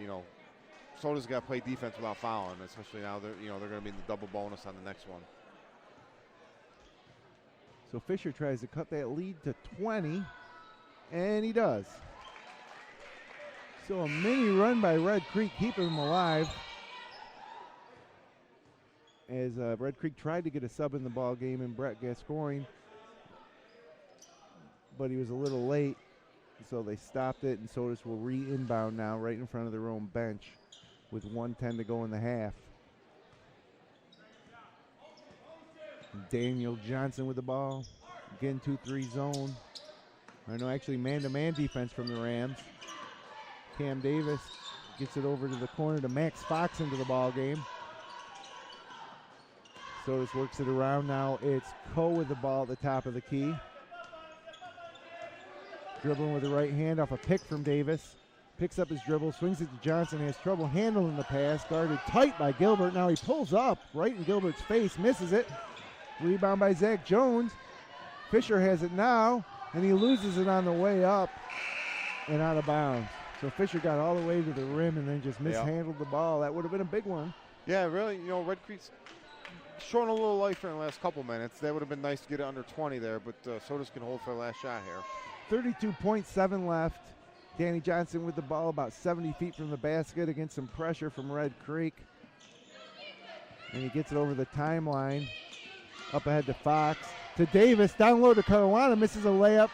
Soda's got to play defense without fouling, especially now they're going to be in the double bonus on the next one. So Fisher tries to cut that lead to 20, and he does. So a mini run by Red Creek, keeping them alive. As Red Creek tried to get a sub in the ball game in Brett Gascoigne, but he was a little late, so they stopped it, and Sodus will re-inbound now right in front of their own bench with 1:10 to go in the half. Daniel Johnson with the ball. Again, 2-3 zone. Or no, actually man-to-man defense from the Rams. Cam Davis gets it over to the corner to Max Fox into the ball game. Sodus works it around now. It's Coe with the ball at the top of the key. Dribbling with the right hand off a pick from Davis. Picks up his dribble, swings it to Johnson, has trouble handling the pass. Guarded tight by Gilbert. Now he pulls up right in Gilbert's face, misses it. Rebound by Zach Jones. Fisher has it now, and he loses it on the way up and out of bounds. So Fisher got all the way to the rim and then just mishandled the ball. That would have been a big one. Yeah, really, Red Creek's showing a little life in the last couple minutes. That would have been nice to get it under 20 there, but Sodus can hold for the last shot here. 32.7 left. Danny Johnson with the ball about 70 feet from the basket against some pressure from Red Creek. And he gets it over the timeline. Up ahead to Fox. To Davis. Down low to Caruana. Misses a layup.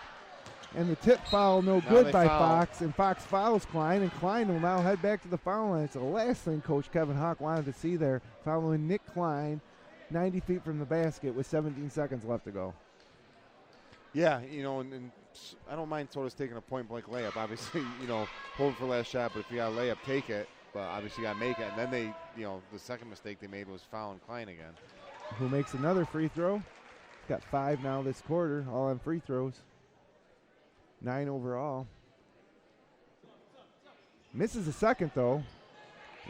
And the tip foul no good by Fox. And Fox fouls Klein. And Klein will now head back to the foul line. It's the last thing Coach Kevin Hawk wanted to see there. Following Nick Klein 90 feet from the basket with 17 seconds left to go. Yeah, and I don't mind Sodus taking a point-blank layup. Obviously, hold for last shot, but if you got a layup, take it. But obviously, you got to make it. And then the second mistake they made was fouling Klein again. Who makes another free throw. He's got 5 now this quarter, all on free throws. 9 overall. Misses a second, though.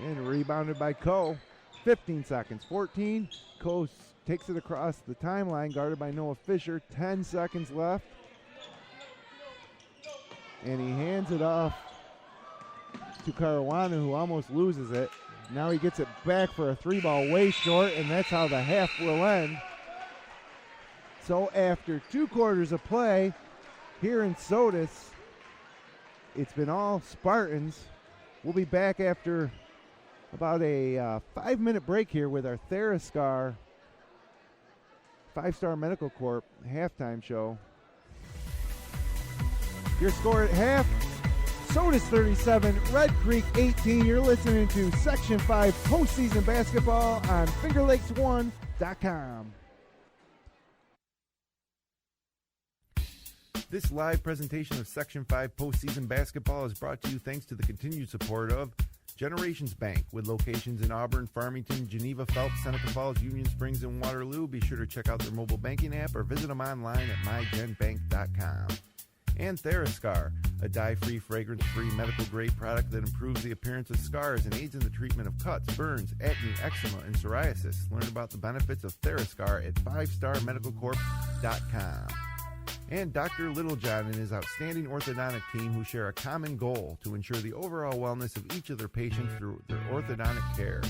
And rebounded by Coe. 15 seconds. 14. Coe takes it across the timeline, guarded by Noah Fisher. 10 seconds left. And he hands it off to Caruana, who almost loses it. Now he gets it back for a 3-ball way short, and that's how the half will end. So after 2 quarters of play here in Sodus, it's been all Spartans. We'll be back after about a 5-minute break here with our Therascar 5-Star Medical Corp halftime show. Your score at half, Sodus 37, Red Creek 18. You're listening to Section 5 postseason basketball on FingerLakes1.com. This live presentation of Section 5 postseason basketball is brought to you thanks to the continued support of Generations Bank, with locations in Auburn, Farmington, Geneva, Phelps, Seneca Falls, Union Springs, and Waterloo. Be sure to check out their mobile banking app or visit them online at mygenbank.com. And Therascar, a dye-free, fragrance-free, medical-grade product that improves the appearance of scars and aids in the treatment of cuts, burns, acne, eczema, and psoriasis. Learn about the benefits of Therascar at 5starmedicalcorp.com. And Dr. Littlejohn and his outstanding orthodontic team, who share a common goal to ensure the overall wellness of each of their patients through their orthodontic care.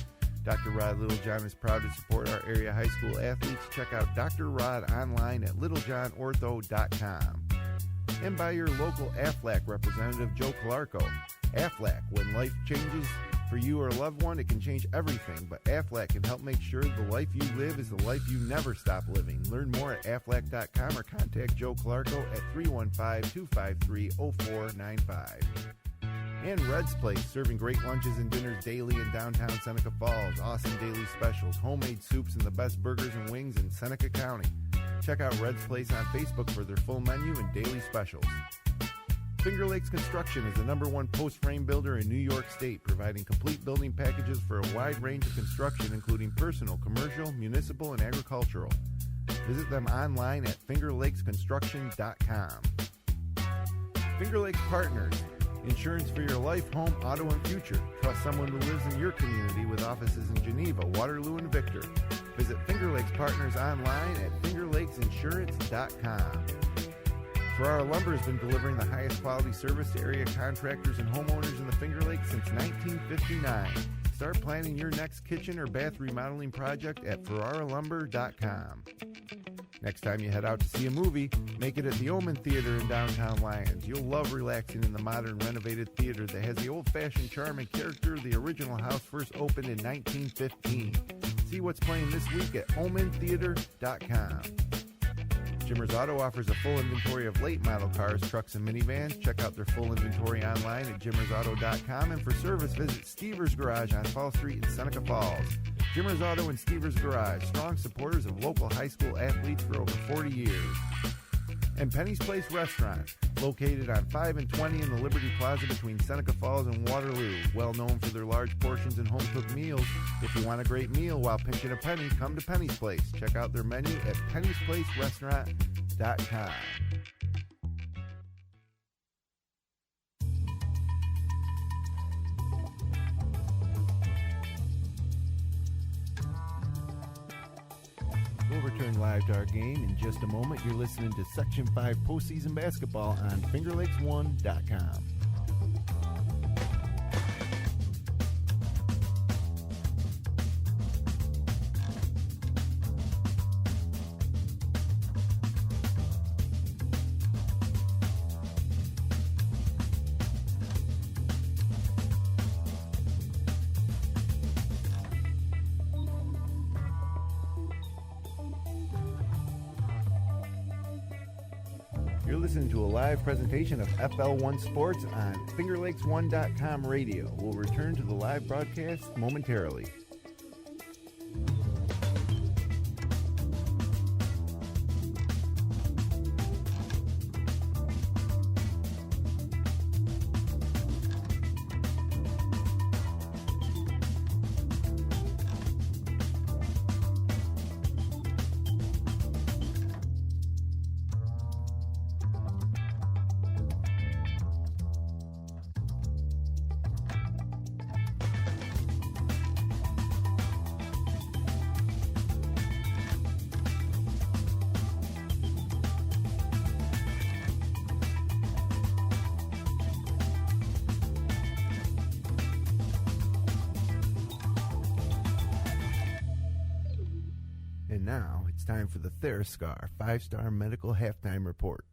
Dr. Rod Littlejohn is proud to support our area high school athletes. Check out Dr. Rod online at littlejohnortho.com. And by your local AFLAC representative, Joe Calarco. AFLAC, when life changes for you or a loved one, it can change everything, but AFLAC can help make sure the life you live is the life you never stop living. Learn more at aflac.com or contact Joe Calarco at 315-253-0495. And Red's Place, serving great lunches and dinners daily in downtown Seneca Falls. Awesome daily specials, homemade soups, and the best burgers and wings in Seneca County. Check out Red's Place on Facebook for their full menu and daily specials. Finger Lakes Construction is the #1 post frame builder in New York State, providing complete building packages for a wide range of construction, including personal, commercial, municipal, and agricultural. Visit them online at fingerlakesconstruction.com. Finger Lakes Partners, insurance for your life, home, auto, and future. Trust someone who lives in your community with offices in Geneva, Waterloo, and Victor. Visit Finger Lakes Partners online at fingerlakesinsurance.com. Ferrara Lumber has been delivering the highest quality service to area contractors and homeowners in the Finger Lakes since 1959. Start planning your next kitchen or bath remodeling project at ferraralumber.com. Next time you head out to see a movie, make it at the Omen Theater in downtown Lyons. You'll love relaxing in the modern renovated theater that has the old-fashioned charm and character of the original house first opened in 1915. See what's playing this week at omentheater.com. Jimmer's Auto offers a full inventory of late model cars, trucks, and minivans. Check out their full inventory online at jimmersauto.com. And for service, visit Stever's Garage on Fall Street in Seneca Falls. Jimmer's Auto and Stever's Garage, strong supporters of local high school athletes for over 40 years. And Penny's Place Restaurant, located on 5 and 20 in the Liberty Plaza between Seneca Falls and Waterloo. Well known for their large portions and home-cooked meals. If you want a great meal while pinching a penny, come to Penny's Place. Check out their menu at pennysplacerestaurant.com. We'll return live to our game in just a moment. You're listening to Section 5 postseason basketball on FingerLakes1.com. You're listening to a live presentation of FL1 Sports on FingerLakes1.com radio. We'll return to the live broadcast momentarily. And now it's time for the Theriscar 5-Star Medical Halftime Report.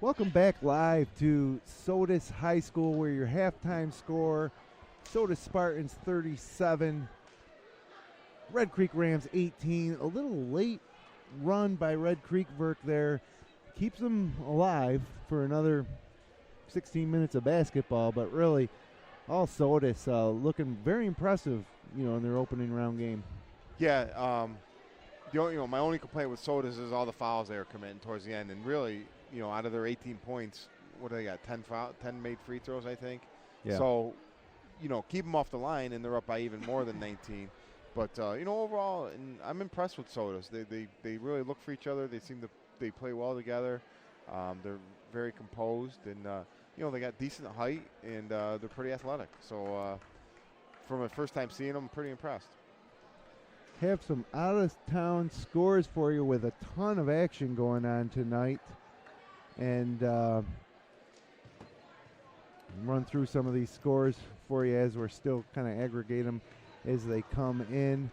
Welcome back live to Sodus High School, where your halftime score, Sodus Spartans 37, Red Creek Rams 18. A little late run by Red Creek Verk there. Keeps them alive for another 16 minutes of basketball, but really all Sodus looking very impressive, in their opening round game. Yeah, my only complaint with Sodus is all the fouls they were committing towards the end, and really, out of their 18 points, what do they got? 10 made free throws, I think. Yeah. So, keep them off the line, and they're up by even more than 19. But overall, and I'm impressed with Sodus. They really look for each other. They play well together. They're very composed, and they got decent height, and they're pretty athletic. So, from a first time seeing them, I'm pretty impressed. Have some out of town scores for you with a ton of action going on tonight. And run through some of these scores for you as we're still kind of aggregate them as they come in.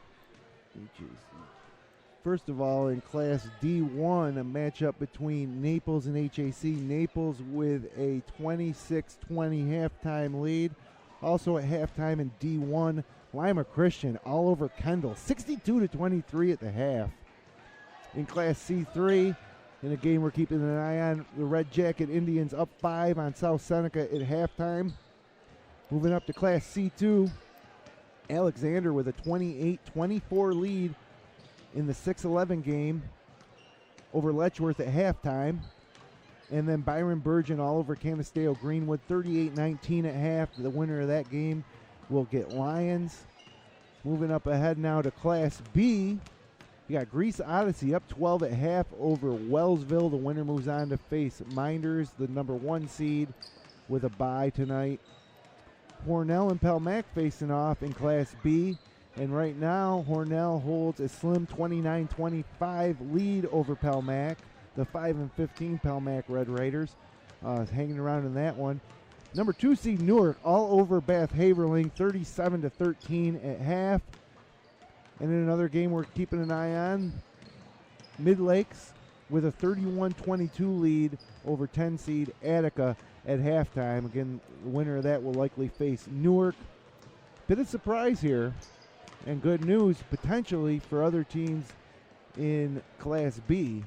First of all, in Class D1, a matchup between Naples and HAC. Naples with a 26-20 halftime lead. Also at halftime in D1, Lima Christian all over Kendall, 62-23 at the half. In Class C3, in a game we're keeping an eye on, the Red Jacket Indians up 5 on South Seneca at halftime. Moving up to Class C2, Alexander with a 28-24 lead in the 6-11 game over Letchworth at halftime. And then Byron Burgeon all over Canasteo Greenwood, 38-19 at half. The winner of that game will get Lions. Moving up ahead now to Class B, you got Greece Odyssey up 12 at half over Wellsville. The winner moves on to face Minders, the number 1 seed, with a bye tonight. Hornell and Pelmac facing off in Class B. And right now, Hornell holds a slim 29-25 lead over Pelmac. The 5-15 Pelmac Red Raiders hanging around in that one. Number 2 seed Newark all over Bath Haverling, 37-13 at half. And in another game we're keeping an eye on, Mid Lakes with a 31-22 lead over 10 seed Attica at halftime. Again, the winner of that will likely face Newark. Bit of surprise here, and good news potentially for other teams in Class B.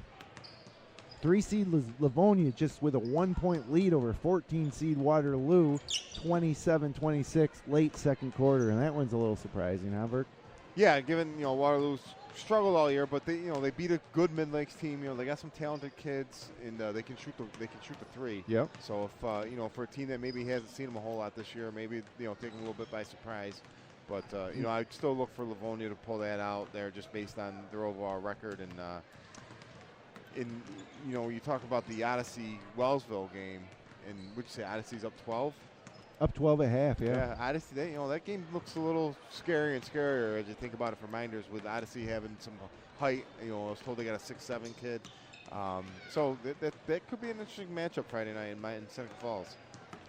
3 seed Livonia just with a 1-point lead over 14 seed Waterloo, 27-26 late second quarter, and that one's a little surprising, huh, Bert? Yeah, given Waterloo's struggled all year, but they beat a good Mid Lakes team. They got some talented kids, and they can shoot the three. Yep. So if for a team that maybe hasn't seen them a whole lot this year, maybe take them a little bit by surprise. But I'd still look for Livonia to pull that out there, just based on their overall record. And you talk about the Odyssey Wellsville game, and would you say Odyssey's up 12? Up 12 at half, yeah. Yeah, Odyssey, that game looks a little scary and scarier as you think about it for Minders, with Odyssey having some height. I was told they got a 6'7" kid. So that could be an interesting matchup Friday night in Seneca Falls.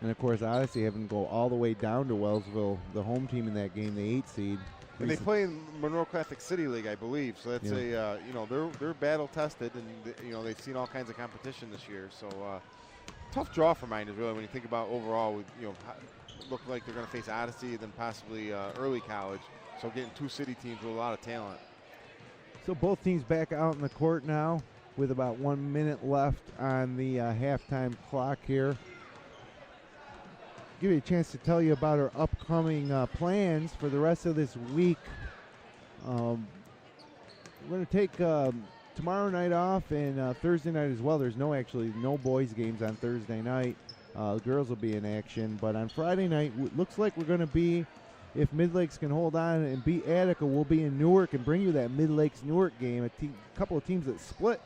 And, of course, Odyssey having to go all the way down to Wellsville, the home team in that game, the 8 seed. And they play in Monroe Catholic City League, I believe. So that's they're battle tested, and they've seen all kinds of competition this year. So tough draw for Minders, really, when you think about overall. Look like they're going to face Odyssey, then possibly early college. So getting 2 city teams with a lot of talent. So both teams back out in the court now with about 1 minute left on the halftime clock here. Give you a chance to tell you about our upcoming plans for the rest of this week. We're going to take tomorrow night off and Thursday night as well. There's no boys games on Thursday night. The girls will be in action. But on Friday night, looks like we're going to be, if Mid Lakes can hold on and beat Attica, we'll be in Newark and bring you that Mid Lakes Newark game. A couple of teams that split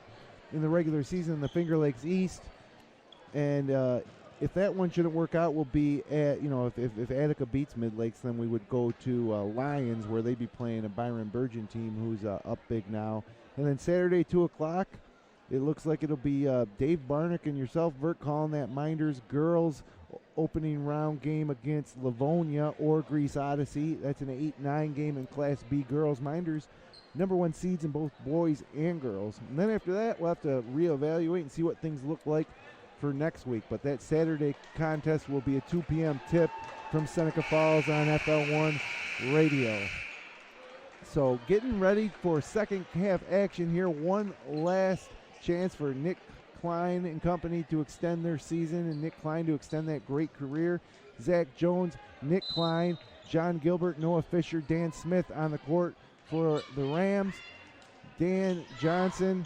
in the regular season in the Finger Lakes East. And if that one shouldn't work out, we'll be at, if Attica beats Mid Lakes, then we would go to Lions, where they'd be playing a Byron Burgeon team who's up big now. And then Saturday, 2 o'clock, it looks like it'll be Dave Barnick and yourself, Vert, calling that Minders girls opening round game against Livonia or Greece Odyssey. That's an 8-9 game in Class B girls. Minders, #1 seeds in both boys and girls. And then after that, we'll have to reevaluate and see what things look like for next week. But that Saturday contest will be a 2 p.m. tip from Seneca Falls on FL1 Radio. So getting ready for second half action here. One last chance for Nick Klein and company to extend their season, and Nick Klein to extend that great career. Zach Jones, Nick Klein, John Gilbert, Noah Fisher, Dan Smith on the court for the Rams. Dan Johnson,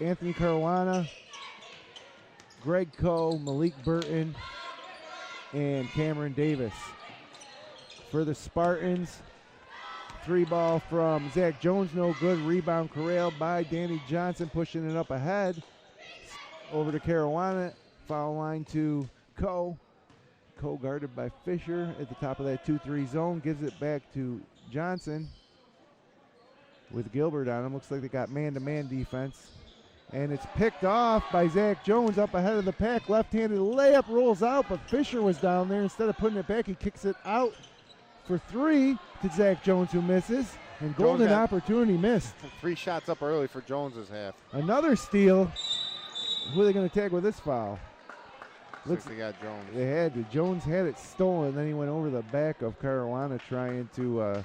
Anthony Caruana, Greg Coe, Malik Burton, and Cameron Davis. For the Spartans, 3-ball from Zach Jones, no good. Rebound corralled by Danny Johnson, pushing it up ahead. Over to Caruana, foul line to Coe. Coe guarded by Fisher at the top of that 2-3 zone, gives it back to Johnson with Gilbert on him. Looks like they got man-to-man defense. And it's picked off by Zach Jones up ahead of the pack. Left-handed layup rolls out, but Fisher was down there. Instead of putting it back, he kicks it out for 3 to Zach Jones, who misses. And golden opportunity missed. 3 shots up early for Jones's half. Another steal. Who are they going to tag with this foul? Looks like they got Jones. They had to. Jones had it stolen. Then he went over the back of Caruana trying to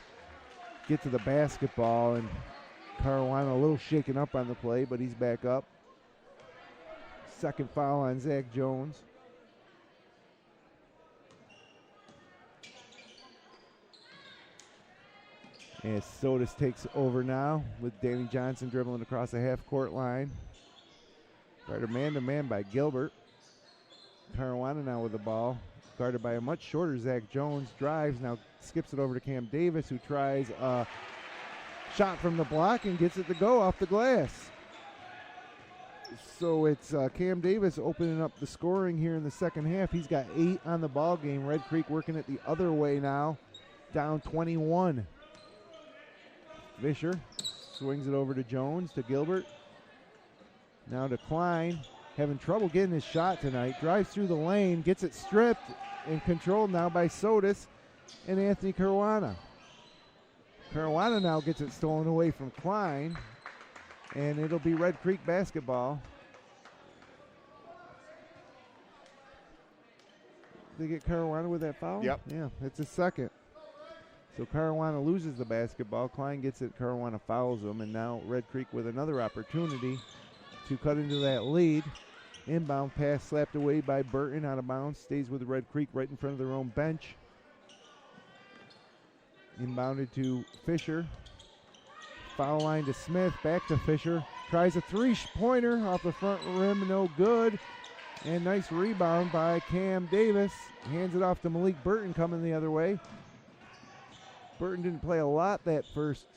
get to the basketball. And Caruana a little shaken up on the play, but he's back up. Second foul on Zach Jones. And Sodus takes over now with Danny Johnson dribbling across the half-court line. Guarded man-to-man by Gilbert. Caruana now with the ball. Guarded by a much shorter Zach Jones. Drives, now skips it over to Cam Davis, who tries a shot from the block and gets it to go off the glass. So it's Cam Davis opening up the scoring here in the second half. He's got 8 on the ball game. Red Creek working it the other way now, down 21. Fisher swings it over to Jones, to Gilbert. Now to Klein, having trouble getting his shot tonight. Drives through the lane, gets it stripped and controlled now by Sodus and Anthony Caruana. Caruana now gets it stolen away from Klein, and it'll be Red Creek basketball. They get Caruana with that foul? Yep. Yeah, it's a second. So Caruana loses the basketball. Klein gets it, Caruana fouls him, and now Red Creek with another opportunity to cut into that lead. Inbound pass slapped away by Burton, out of bounds, stays with Red Creek right in front of their own bench. Inbounded to Fisher. Foul line to Smith, back to Fisher. Tries a 3-pointer off the front rim, no good. And nice rebound by Cam Davis. Hands it off to Malik Burton coming the other way. Burton didn't play a lot that first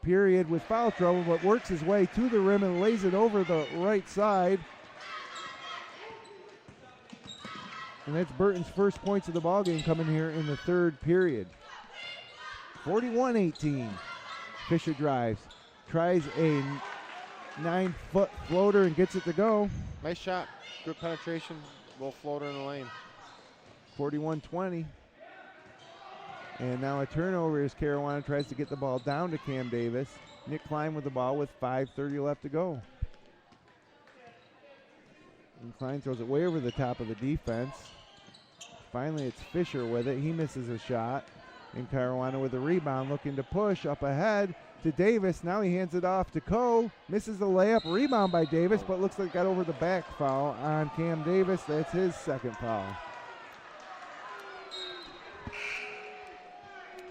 period with foul trouble, but works his way to the rim and lays it over the right side. And that's Burton's first points of the ballgame coming here in the third period. 41-18. Fisher drives, tries a 9-foot floater and gets it to go. Nice shot, good penetration, little floater in the lane. 41-20. And now a turnover as Caruana tries to get the ball down to Cam Davis. Nick Klein with the ball with 5:30 left to go. And Klein throws it way over the top of the defense. Finally, it's Fisher with it. He misses a shot. And Caruana with the rebound, looking to push up ahead to Davis. Now he hands it off to Coe. Misses the layup. Rebound by Davis, but looks like got over the back foul on Cam Davis. That's his second foul.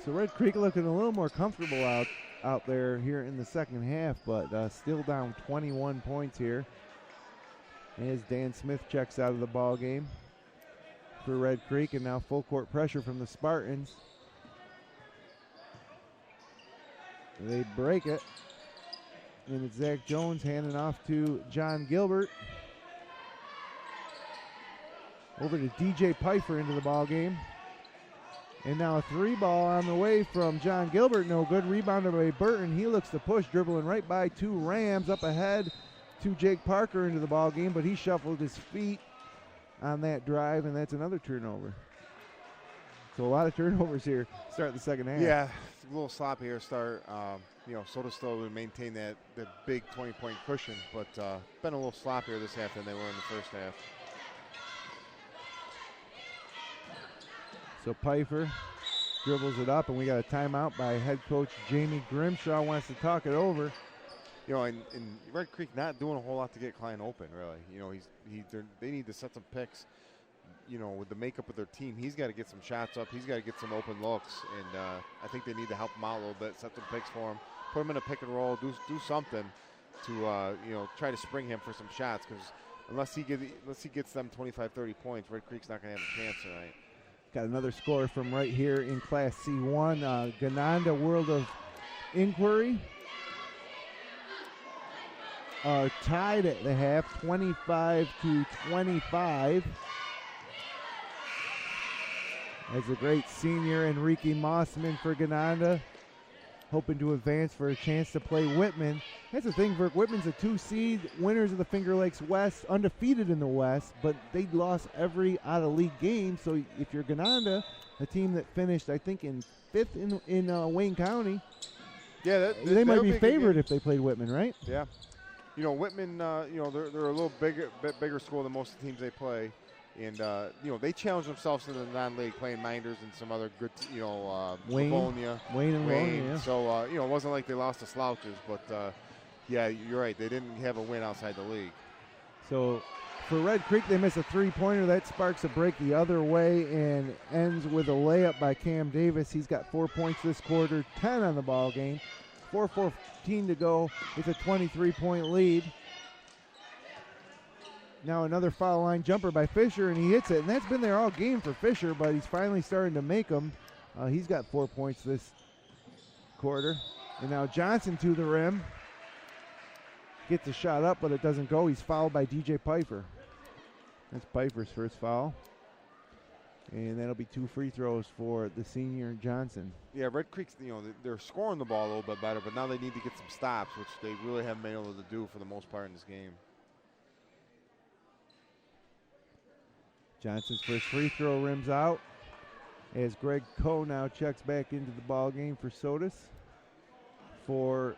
So Red Creek looking a little more comfortable out there here in the second half, but still down 21 points here. As Dan Smith checks out of the ball game for Red Creek, and now full court pressure from the Spartans. They break it, and it's Zach Jones handing off to John Gilbert. Over to DJ Pfeiffer into the ball game. And now a 3-ball on the way from John Gilbert. No good. Rebounded by Burton. He looks to push, dribbling right by 2 Rams. Up ahead to Jake Parker into the ball game, but he shuffled his feet on that drive, and that's another turnover. So a lot of turnovers here start the second half. Yeah, it's a little sloppy here start. Sodus still would maintain that big 20-point cushion, but been a little sloppier this half than they were in the first half. So Pfeiffer dribbles it up, and we got a timeout by head coach Jamie Grimshaw. Wants to talk it over. And Red Creek not doing a whole lot to get Klein open, really. They need to set some picks. With the makeup of their team, he's got to get some shots up. He's got to get some open looks, and I think they need to help him out a little bit, set some picks for him, put him in a pick and roll, do something to try to spring him for some shots. Because unless he gets them 25, 30 points, Red Creek's not going to have a chance tonight. Got another score from right here in Class C1. Gananda World of Inquiry are tied at the half, 25-25. As the great senior Enrique Mossman for Gananda, hoping to advance for a chance to play Whitman. That's the thing, Verk. Whitman's a 2 seed, winners of the Finger Lakes West, undefeated in the West, but they lost every out-of-league game. So if you're Gananda, a team that finished, I think, in 5th in Wayne County, yeah, they might be favored if they played Whitman, right? Yeah. Whitman, they're a little bit bigger school than most of the teams they play. And, they challenge themselves in the non-league, playing Minders and some other good, Livonia. Wayne and Livonia, yeah. So, it wasn't like they lost to slouches. But, yeah, you're right. They didn't have a win outside the league. So, for Red Creek, they miss a 3-pointer. That sparks a break the other way and ends with a layup by Cam Davis. He's got 4 points this quarter, 10 on the ball game. 4:14 to go. It's a 23-point lead. Now another foul line jumper by Fisher, and he hits it. And that's been there all game for Fisher, but he's finally starting to make them. He's got 4 points this quarter. And now Johnson to the rim. Gets a shot up, but it doesn't go. He's fouled by DJ Pfeiffer. That's Pfeiffer's first foul. And that'll be 2 free throws for the senior Johnson. Yeah, Red Creek's, they're scoring the ball a little bit better, but now they need to get some stops, which they really haven't been able to do for the most part in this game. Johnson's first free throw rims out as Greg Coe now checks back into the ball game for Sodus. For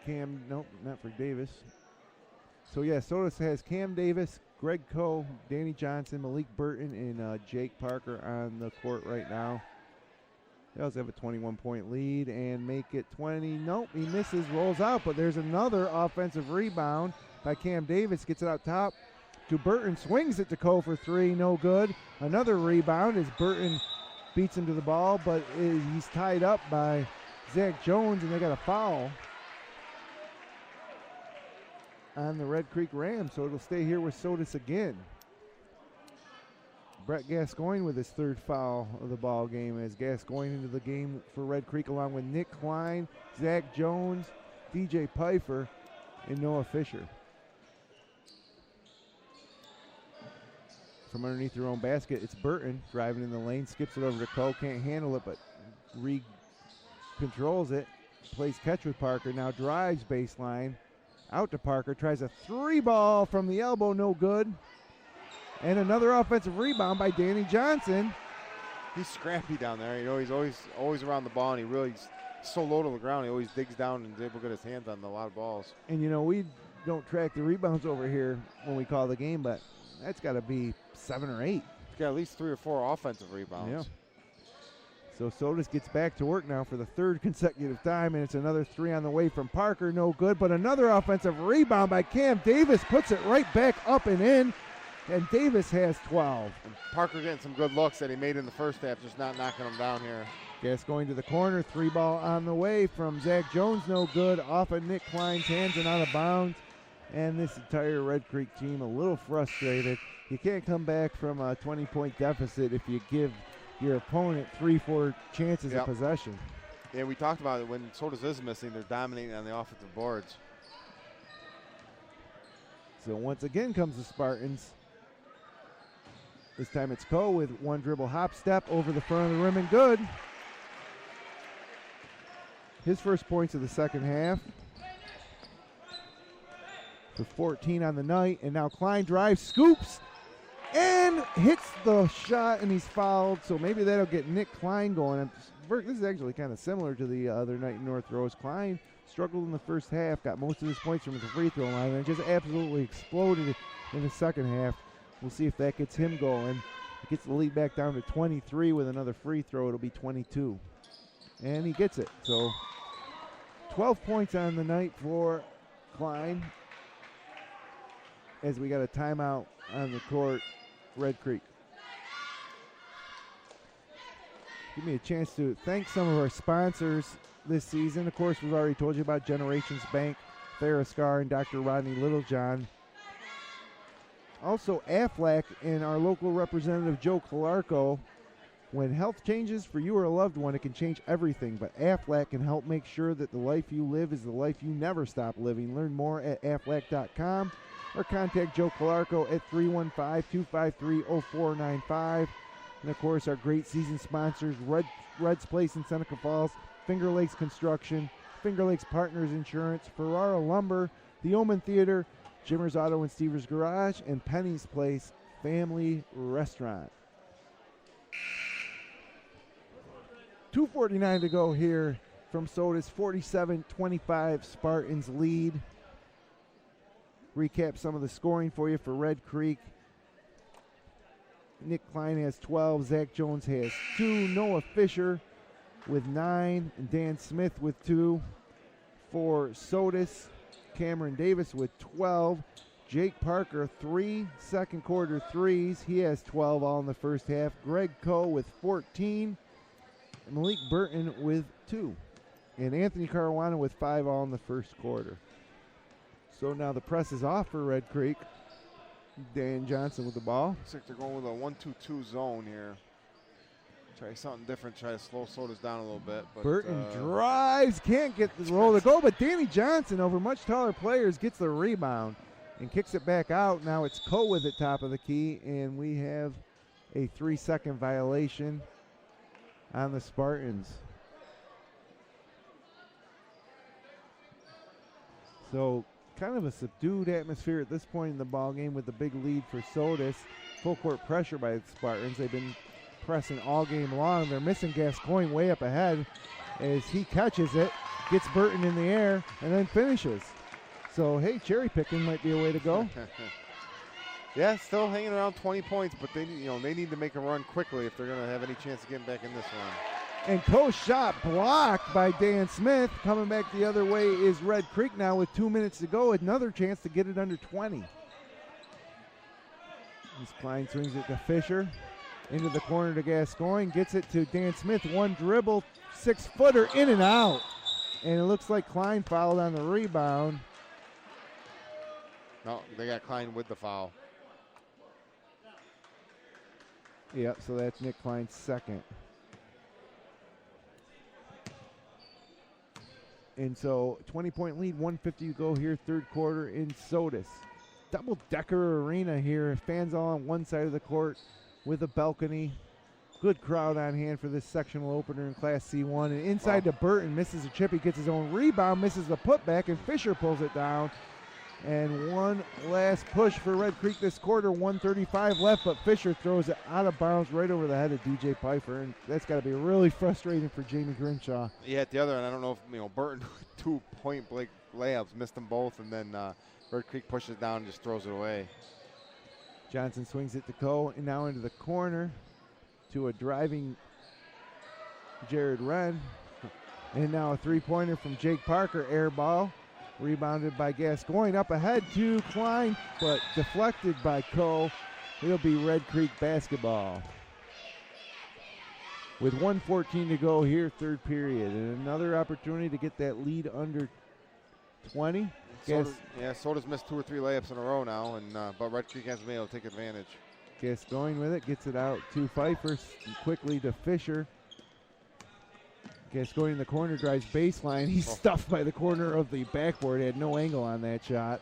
Cam, nope, not for Davis. So yeah, Sodus has Cam Davis, Greg Coe, Danny Johnson, Malik Burton, and Jake Parker on the court right now. They also have a 21-point lead and make it 20. Nope, he misses, rolls out, but there's another offensive rebound by Cam Davis. Gets it out top to Burton, swings it to Coe for 3, no good. Another rebound as Burton beats him to the ball, but he's tied up by Zach Jones, and they got a foul on the Red Creek Rams, so it'll stay here with Sodus again. Brett Gascoigne with his 3rd foul of the ball game as Gascoigne into the game for Red Creek along with Nick Klein, Zach Jones, DJ Pfeiffer, and Noah Fisher. From underneath their own basket, it's Burton driving in the lane, skips it over to Coe, can't handle it, but controls it, plays catch with Parker, now drives baseline, out to Parker, tries a 3-ball from the elbow, no good. And another offensive rebound by Danny Johnson. He's scrappy down there. He's always around the ball, and he really's so low to the ground. He always digs down and is able to get his hands on a lot of balls. And, we don't track the rebounds over here when we call the game, but that's got to be 7 or 8. He's got at least 3 or 4 offensive rebounds. Yeah. So Sodus gets back to work now for the 3rd consecutive time, and it's another 3 on the way from Parker, no good. But another offensive rebound by Cam Davis puts it right back up and in, and Davis has 12. And Parker getting some good looks that he made in the first half, just not knocking them down here. Gascoigne to the corner, 3-ball on the way from Zach Jones, no good, off of Nick Klein's hands and out of bounds. And this entire Red Creek team a little frustrated. You can't come back from a 20-point deficit if you give your opponent 3-4 chances of possession. Yeah, we talked about it. When Sodus is missing, they're dominating on the offensive boards. So once again comes the Spartans. This time it's Coe with one dribble hop step over the front of the rim and good. His first points of the second half. For 14 on the night. And now Klein drives, scoops, and hits the shot, and he's fouled. So maybe that'll get Nick Klein going. This is actually kind of similar to the other night in North Rose. Klein struggled in the first half, got most of his points from the free throw line, and just absolutely exploded in the second half. We'll see if that gets him going. He gets the lead back down to 23 with another free throw. It'll be 22. And he gets it. So 12 points on the night for Klein as we got a timeout on the court, Red Creek. Give me a chance to thank some of our sponsors this season. Of course, we've already told you about Generations Bank, Ferriscar, and Dr. Rodney Littlejohn. Also, Aflac and our local representative, Joe Calarco. When health changes for you or a loved one, it can change everything, but Aflac can help make sure that the life you live is the life you never stop living. Learn more at aflac.com or contact Joe Calarco at 315-253-0495. And, of course, our great season sponsors, Red's Place in Seneca Falls, Finger Lakes Construction, Finger Lakes Partners Insurance, Ferrara Lumber, the Omen Theater, Jimmer's Auto and Stever's Garage, and Penny's Place Family Restaurant. 2:49 to go here from Sodus. 47-25 Spartans lead. Recap some of the scoring for you for Red Creek. Nick Klein has 12. Zach Jones has 2. Noah Fisher with 9. And Dan Smith with 2. For Sodus, Cameron Davis with 12. Jake Parker, 3 second quarter threes. He has 12 all in the first half. Greg Coe with 14. And Malik Burton with 2. And Anthony Caruana with 5 all in the first quarter. So now the press is off for Red Creek. Dan Johnson with the ball. Looks like they're going with a 1-2-2 zone here. Try something different, try to slow Sodus down a little bit. But Burton drives, can't get the roll to go, but Danny Johnson, over much taller players, gets the rebound and kicks it back out. Now it's Coe with it top of the key, and we have a 3-second violation on the Spartans. So kind of a subdued atmosphere at this point in the ball game with the big lead for Sodus. Full court pressure by the Spartans. They've been pressing all game long. They're missing Gascoigne way up ahead as he catches it, gets Burton in the air, and then finishes. So, hey, cherry picking might be a way to go. Yeah, still hanging around 20 points, but they need to make a run quickly if they're going to have any chance of getting back in this run. And Coe's shot blocked by Dan Smith. Coming back the other way is Red Creek now with 2 minutes to go. Another chance to get it under 20. As Klein swings it to Fisher. Into the corner to Gascoigne. Gets it to Dan Smith. One dribble, 6-footer, in and out. And it looks like Klein fouled on the rebound. No, they got Klein with the foul. Yep, so that's Nick Klein's second. And so 20-point lead, 150 to go here, third quarter in Sodus. Double-decker arena here. Fans all on one side of the court with a balcony. Good crowd on hand for this sectional opener in Class C1. And inside to Burton, misses a chip. He gets his own rebound, misses the putback, and Fisher pulls it down. And one last push for Red Creek this quarter, 1:35 left, but Fisher throws it out of bounds right over the head of DJ Pfeiffer, and that's got to be really frustrating for Jamie Grimshaw. Yeah, at the other end, I don't know if Burton 2 point-blank layups, missed them both, and then Red Creek pushes it down and just throws it away. Johnson swings it to Coe, and now into the corner to a driving Jared Wren, and now a three-pointer from Jake Parker, air ball. Rebounded by Gascoigne, up ahead to Klein, but deflected by Coe. It'll be Red Creek basketball. With 1:14 to go here, third period. And another opportunity to get that lead under 20. Sodus missed 2 or 3 layups in a row now, and but Red Creek hasn't been able to take advantage. Gascoigne with it, gets it out to Pfeiffer, quickly to Fisher. Gascoigne in the corner, drives baseline. He's stuffed by the corner of the backboard. Had no angle on that shot.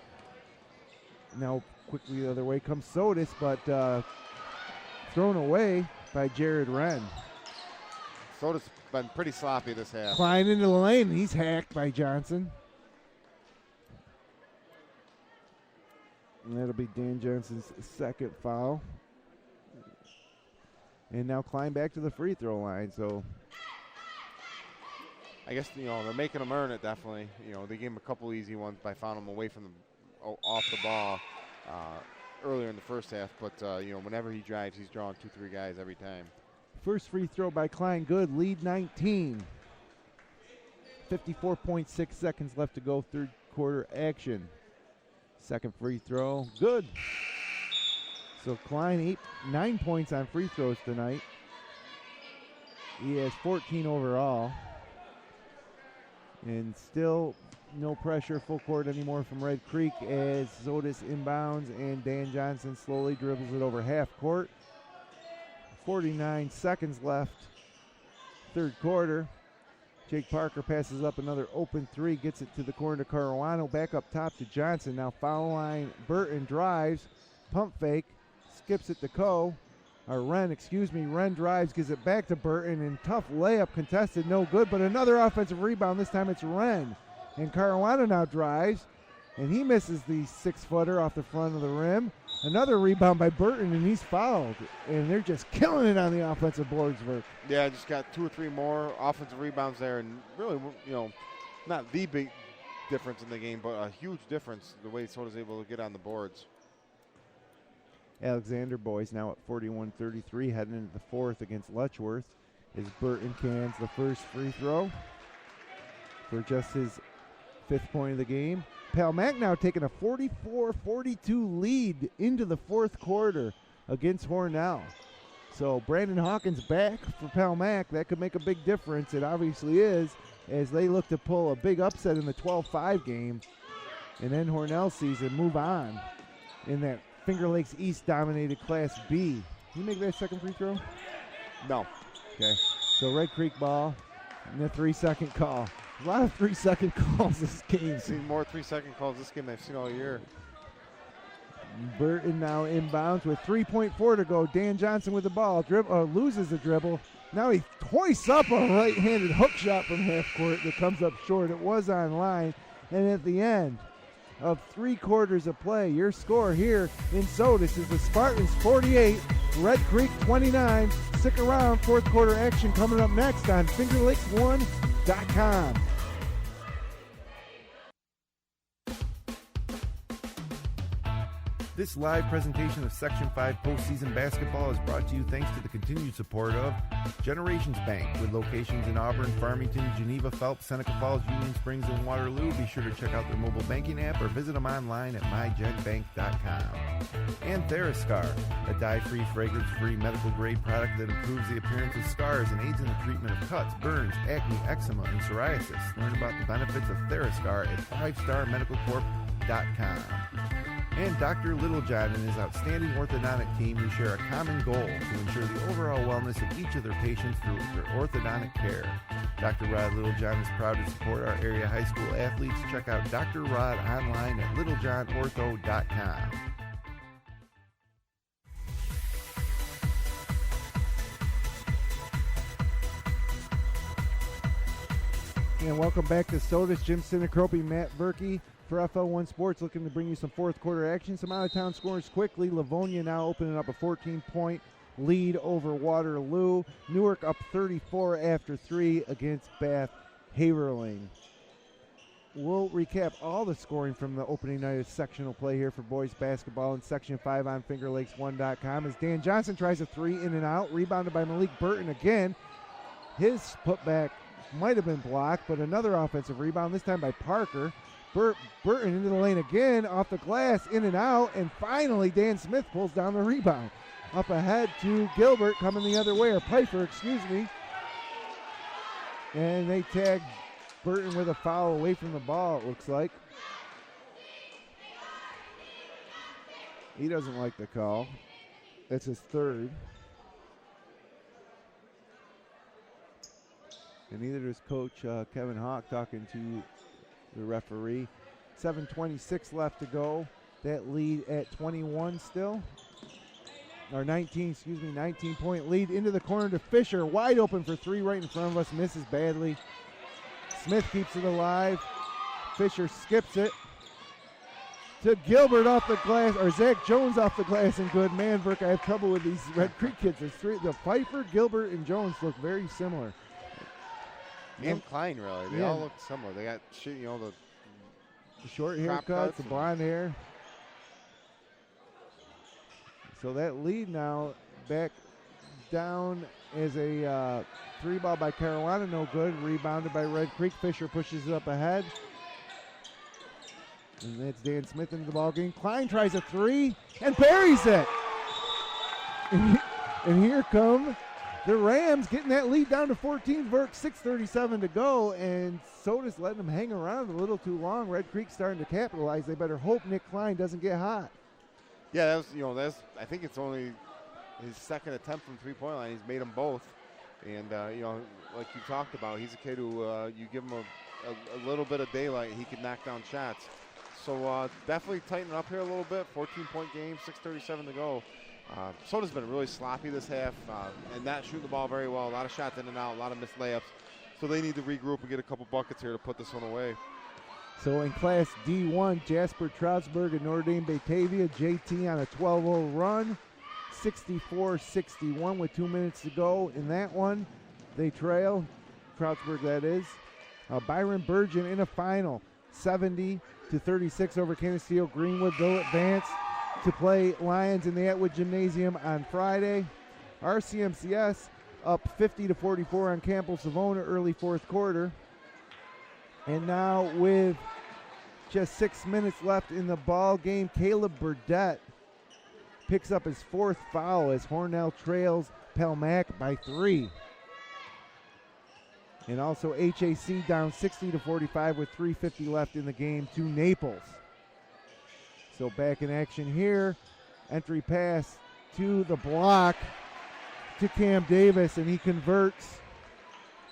Now quickly the other way comes Sodus, but thrown away by Jared Wren. Sodus been pretty sloppy this half. Klein into the lane. He's hacked by Johnson. And that'll be Dan Johnson's second foul. And now Klein back to the free throw line. So I guess, they're making him earn it, definitely. They gave him a couple easy ones by fouling him away from off the ball earlier in the first half. But, whenever he drives, he's drawing 2-3 guys every time. First free throw by Klein, good. Lead 19. 54.6 seconds left to go, third quarter action. Second free throw, good. So Klein 9 points on free throws tonight. He has 14 overall. And still no pressure full court anymore from Red Creek as Sodus inbounds and Dan Johnson slowly dribbles it over half court. 49 seconds left, third quarter. Jake Parker passes up another open three, gets it to the corner to Caruano, back up top to Johnson. Now foul line, Burton drives, pump fake, skips it to Wren drives, gives it back to Burton, and tough layup contested, no good, but another offensive rebound. This time it's Wren. And Caruano now drives, and he misses the 6-footer off the front of the rim. Another rebound by Burton, and he's fouled. And they're just killing it on the offensive boards, Verk. Yeah, just got 2 or 3 more offensive rebounds there, and really, not the big difference in the game, but a huge difference the way Soda's able to get on the boards. Alexander boys now at 41-33, heading into the fourth against Letchworth, as Burton cans the first free throw for just his 5th point of the game. Palmac now taking a 44-42 lead into the fourth quarter against Hornell. So Brandon Hawkins back for Palmac. That could make a big difference. It obviously is, as they look to pull a big upset in the 12-5 game and end Hornell season, move on in that Finger Lakes East dominated Class B. Can you make that second free throw? No. Okay. So Red Creek ball and the 3-second call. A lot of 3-second calls this game. I've seen more 3-second calls this game than I've seen all year. Burton now inbounds with 3.4 to go. Dan Johnson with the ball. Loses the dribble. Now he hoists up a right-handed hook shot from half court that comes up short. It was on line. And at the end of 3 quarters of play, your score here in Sodus is the Spartans 48, Red Creek 29. Stick around. Fourth quarter action coming up next on FingerLakes1.com. This live presentation of Section 5 postseason basketball is brought to you thanks to the continued support of Generations Bank, with locations in Auburn, Farmington, Geneva, Phelps, Seneca Falls, Union Springs, and Waterloo. Be sure to check out their mobile banking app or visit them online at mygenbank.com. And Therascar, a dye-free, fragrance-free, medical-grade product that improves the appearance of scars and aids in the treatment of cuts, burns, acne, eczema, and psoriasis. Learn about the benefits of Therascar at 5starmedicalcorp.com. And Dr. Littlejohn and his outstanding orthodontic team, who share a common goal to ensure the overall wellness of each of their patients through their orthodontic care. Dr. Rod Littlejohn is proud to support our area high school athletes. Check out Dr. Rod online at littlejohnortho.com. And welcome back to Sodus. Jim Sinicropi, Matt Verkey for FL1 Sports, looking to bring you some fourth quarter action. Some out-of-town scores quickly. Livonia now opening up a 14-point lead over Waterloo. Newark up 34 after 3 against Bath Haverling. We'll recap all the scoring from the opening night of sectional play here for boys basketball in Section 5 on FingerLakes1.com as Dan Johnson tries a 3 in and out, rebounded by Malik Burton again. His putback might have been blocked, but another offensive rebound, this time by Parker. Burton into the lane again, off the glass, in and out, and finally Dan Smith pulls down the rebound. Up ahead to Gilbert, coming the other way, or Pfeiffer, excuse me. And they tag Burton with a foul away from the ball, it looks like. He doesn't like the call. That's his third. And neither does Coach Kevin Hawk, talking to the referee. 7:26 left to go. That lead at 21 still. 19-point lead into the corner to Fisher. Wide open for three right in front of us. Misses badly. Smith keeps it alive. Fisher skips it to Gilbert off the glass, or Zach Jones off the glass, and good. Man, Burke, I have trouble with these Red Creek kids. The Pfeiffer, Gilbert, and Jones look very similar. And Klein, really. They all look similar. They got, the short haircuts, the blonde hair. So that lead now back down as a three ball by Carolina, no good. Rebounded by Red Creek. Fisher pushes it up ahead. And that's Dan Smith into the ball game. Klein tries a three and buries it. And here come the Rams getting that lead down to 14. Verk, 6:37 to go, and Sodus letting them hang around a little too long. Red Creek starting to capitalize. They better hope Nick Klein doesn't get hot. Yeah, I think it's only his second attempt from three-point line. He's made them both. And, like you talked about, he's a kid who you give him a little bit of daylight, he can knock down shots. So definitely tighten up here a little bit. 14-point game, 6:37 to go. Soda's been really sloppy this half and not shooting the ball very well. A lot of shots in and out, a lot of missed layups. So they need to regroup and get a couple buckets here to put this one away. So in Class D1, Jasper Troutsburg and Notre Dame Batavia, JT on a 12-0 run, 64-61 with 2 minutes to go. In that one, they trail, Troutsburg that is. Byron Burgeon in a final, 70-36 over Canisteo. Greenwood, they'll advance to play Lions in the Atwood Gymnasium on Friday. RCMCS up 50-44 on Campbell Savona early fourth quarter. And now with just 6 minutes left in the ball game, Caleb Burdett picks up his fourth foul as Hornell trails Pelmac by 3. And also HAC down 60-45 with 3:50 left in the game to Naples. So back in action here. Entry pass to the block to Cam Davis, and he converts.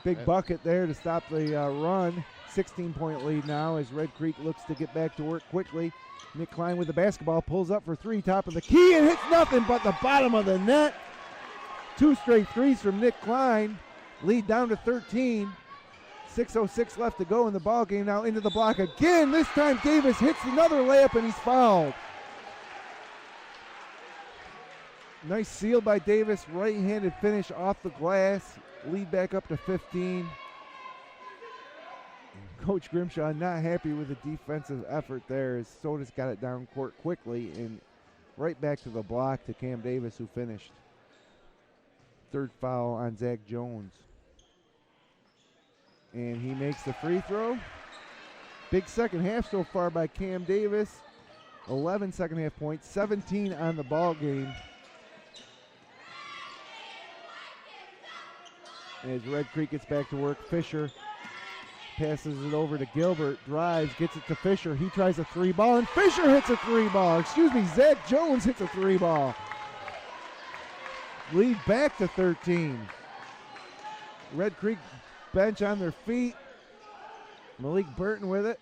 Big bucket there to stop the run. 16-point lead now as Red Creek looks to get back to work quickly. Nick Klein with the basketball, pulls up for three, top of the key, and hits nothing but the bottom of the net. 2 straight threes from Nick Klein. Lead down to 13. 6:06 left to go in the ball game. Now into the block again. This time Davis hits another layup and he's fouled. Nice seal by Davis. Right-handed finish off the glass. Lead back up to 15. Coach Grimshaw not happy with the defensive effort there as Sodus got it down court quickly and right back to the block to Cam Davis, who finished. Third foul on Zach Jones. And he makes the free throw. Big second half so far by Cam Davis. 11 second half points, 17 on the ball game. As Red Creek gets back to work, Fisher passes it over to Gilbert, drives, gets it to Fisher. He tries a three ball, and Fisher hits a three ball. Zach Jones hits a three ball. Lead back to 13. Red Creek bench on their feet. Malik Burton with it.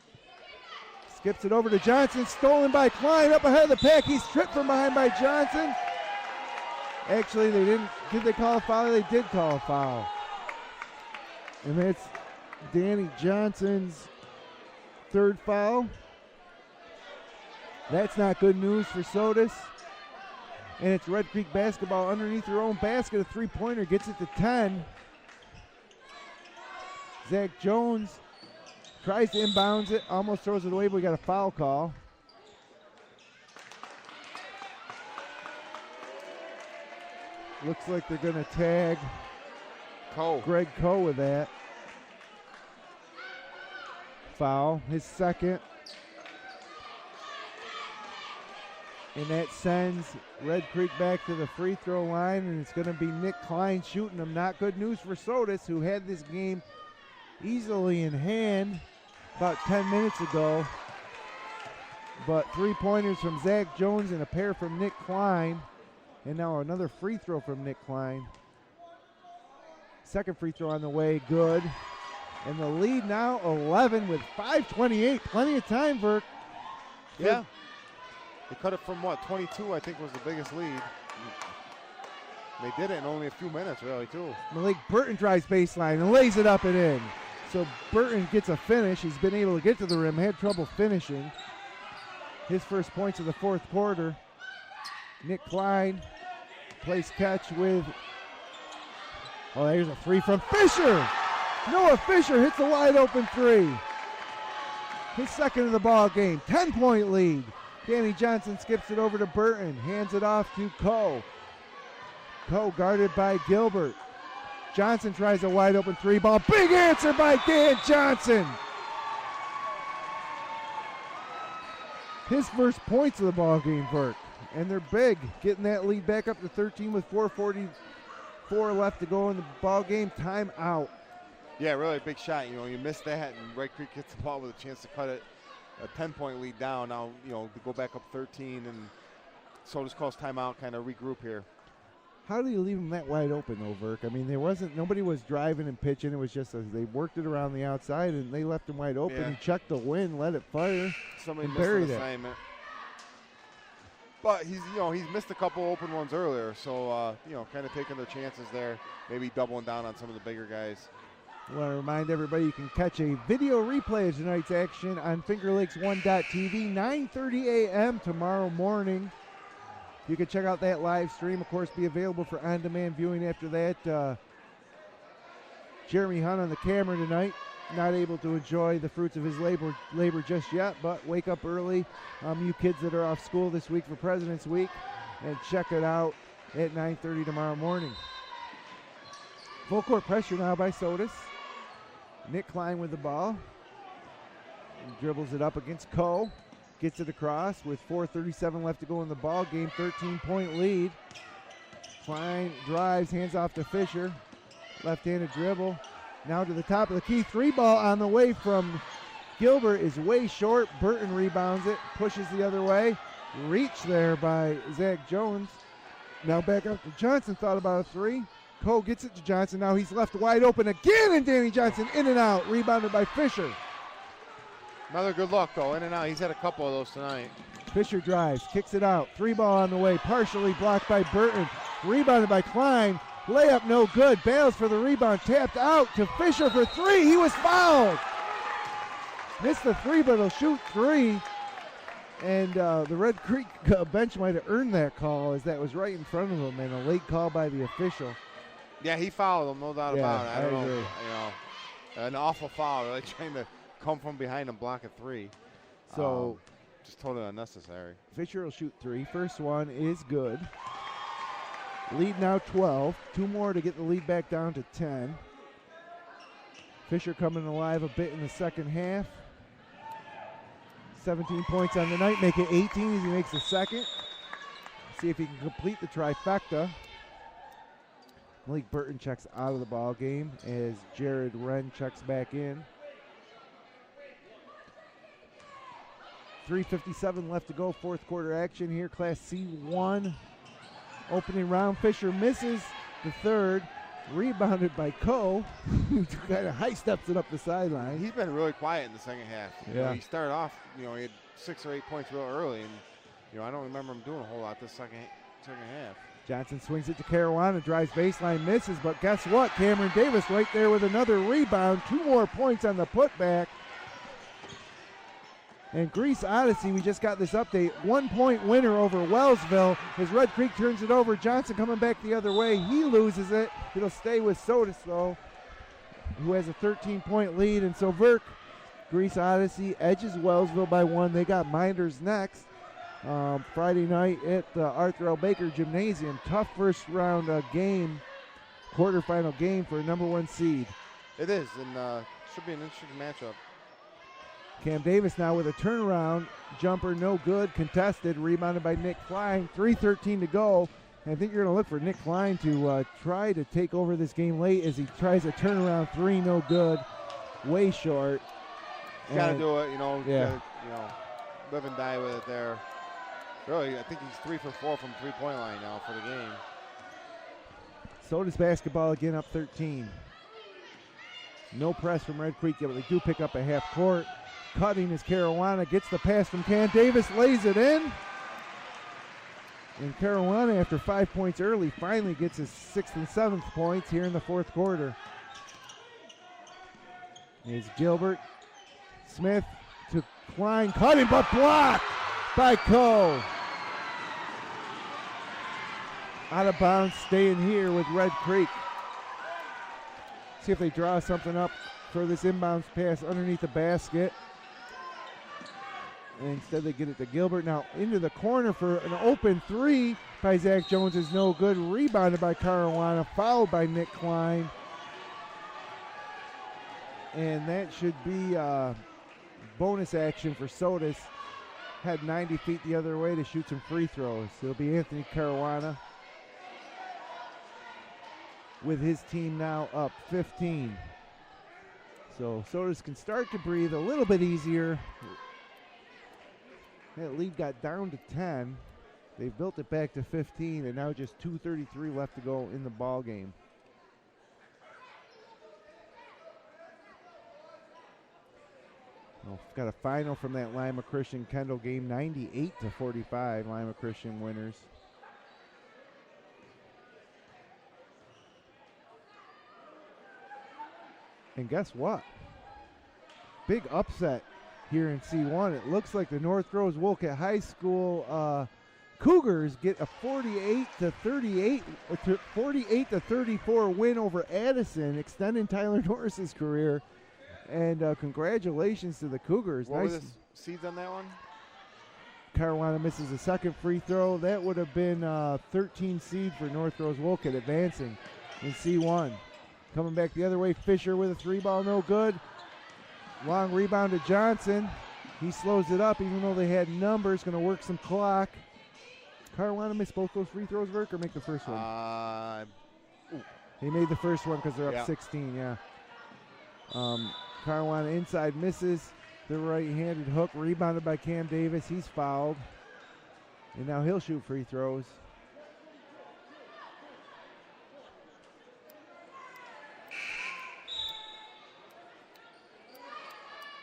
Skips it over to Johnson, stolen by Klein, up ahead of the pack. He's tripped from behind by Johnson. Actually, they didn't. Did they call a foul? They did call a foul. And that's Danny Johnson's third foul. That's not good news for Sodus. And it's Red Creek basketball underneath their own basket. A three-pointer gets it to 10. Zach Jones tries to inbounds it, almost throws it away, but we got a foul call. Looks like they're going to tag Greg Coe with that. Foul, his second. And that sends Red Creek back to the free throw line, and it's going to be Nick Klein shooting them. Not good news for Sodus, who had this game easily in hand about 10 minutes ago. But three-pointers from Zach Jones and a pair from Nick Klein. And now another free throw from Nick Klein. Second free throw on the way, good. And the lead now 11 with 5:28. Plenty of time, Verk. Yeah. They cut it from, 22, I think was the biggest lead. They did it in only a few minutes, really, too. Malik Burton drives baseline and lays it up and in. So Burton gets a finish. He's been able to get to the rim, had trouble finishing. His first points of the fourth quarter. Nick Klein plays catch with, here's a three from Fisher. Noah Fisher hits a wide open three. His second of the ball game, 10-point lead. Danny Johnson skips it over to Burton, hands it off to Coe. Coe guarded by Gilbert. Johnson tries a wide open three ball. Big answer by Dan Johnson. His first points of the ball game, Verk. And they're big, getting that lead back up to 13 with 4:44 left to go in the ball game. Timeout. Yeah, really a big shot. You missed that, and Red Creek gets the ball with a chance to cut it. A 10-point lead down. Now, to go back up 13, and Sodus calls timeout, kind of regroup here. How do you leave them that wide open, though, Verk? I mean, nobody was driving and pitching. It was just they worked it around the outside, and they left him wide open. Yeah. He checked the wind, let it fire, Somebody and missed buried an it. assignment. But he's missed a couple open ones earlier, so kind of taking their chances there, maybe doubling down on some of the bigger guys. I want to remind everybody you can catch a video replay of tonight's action on FingerLakes1.tv, 9:30 a.m. tomorrow morning. You can check out that live stream, of course, be available for on-demand viewing after that. Jeremy Hunt on the camera tonight, not able to enjoy the fruits of his labor just yet, but wake up early, you kids that are off school this week for President's Week, and check it out at 9:30 tomorrow morning. Full court pressure now by Sodus. Nick Klein with the ball. He dribbles it up against Coe. Gets it across with 4:37 left to go in the ball game. 13-point lead. Klein drives, hands off to Fisher. Left-handed dribble. Now to the top of the key. Three ball on the way from Gilbert is way short. Burton rebounds it, pushes the other way. Reach there by Zach Jones. Now back up to Johnson. Thought about a three. Coe gets it to Johnson. Now he's left wide open again, and Danny Johnson in and out. Rebounded by Fisher. Another good look, though, in and out. He's had a couple of those tonight. Fisher drives, kicks it out. Three ball on the way, partially blocked by Burton. Rebounded by Klein. Layup no good. Bales for the rebound. Tapped out to Fisher for three. He was fouled. Missed the three, but he'll shoot three. And the Red Creek bench might have earned that call, as that was right in front of him, and a late call by the official. Yeah, he fouled him, no doubt about it. I don't agree. know. An awful foul. Really trying to come from behind and block a three. So just totally unnecessary. Fisher will shoot three. First one is good. Lead now 12. Two more to get the lead back down to 10. Fisher coming alive a bit in the second half. 17 points on the night, make it 18 as he makes the second. See if he can complete the trifecta. Malik Burton checks out of the ball game as Jared Wren checks back in. 3:57 left to go, fourth quarter action here. Class C1 opening round. Fisher misses the third. Rebounded by Coe, who kind of high steps it up the sideline. He's been really quiet in the second half. Yeah. He started off, he had 6 or 8 points real early, and I don't remember him doing a whole lot this second half. Johnson swings it to Caruana, drives baseline, misses, but guess what? Cameron Davis right there with another rebound. 2 more points on the putback. And Greece Odyssey, we just got this update. 1-point winner over Wellsville as Red Creek turns it over. Johnson coming back the other way. He loses it. It'll stay with Sodus, though, who has a 13-point lead. And so Verk, Greece Odyssey edges Wellsville by 1. They got Minders next. Friday night at the Arthur L. Baker Gymnasium. Tough first round game, quarterfinal game for a number 1 seed. It is, and should be an interesting matchup. Cam Davis now with a turnaround jumper, no good, contested, rebounded by Nick Klein. 3:13 to go. And I think you're going to look for Nick Klein to try to take over this game late as he tries a turnaround three, no good, way short. Got to do it, Yeah. Gotta, live and die with it there. Really, I think he's 3 for 4 from three-point line now for the game. Sodus basketball again up 13. No press from Red Creek, but they do pick up a half court. Cutting is Caruana, gets the pass from Cam Davis, lays it in. And Carolina, after 5 points early, finally gets his 6th and 7th points here in the fourth quarter. Here's Gilbert. Smith to Klein, cutting but blocked by Cole. Out of bounds, staying here with Red Creek. See if they draw something up for this inbounds pass underneath the basket. And instead they get it to Gilbert. Now into the corner for an open three by Zach Jones is no good. Rebounded by Carolina, fouled by Nick Klein. And that should be bonus action for Sodus. Had 90 feet the other way to shoot some free throws. It'll be Anthony Caruana with his team now up 15. So Sodus can start to breathe a little bit easier. That lead got down to 10. They've built it back to 15, and now just 2:33 left to go in the ball game. Well, got a final from that Lima Christian Kendall game, 98-45. Lima Christian winners. And guess what? Big upset here in C1. It looks like the North Groves Wolcott High School Cougars get a 48-34 win over Addison, extending Tyler Norris's career. And congratulations to the Cougars. What were the seeds on that one? Carolina misses a second free throw. That would have been 13 seed for North Groves Wolcott advancing in C1. Coming back the other way, Fisher with a three ball, no good. Long rebound to Johnson. He slows it up even though they had numbers. Going to work some clock. Carolina missed both those free throws, Verk, or make the first one? They made the first one because they're up 16, yeah. Carolina inside misses the right-handed hook. Rebounded by Cam Davis. He's fouled. And now he'll shoot free throws.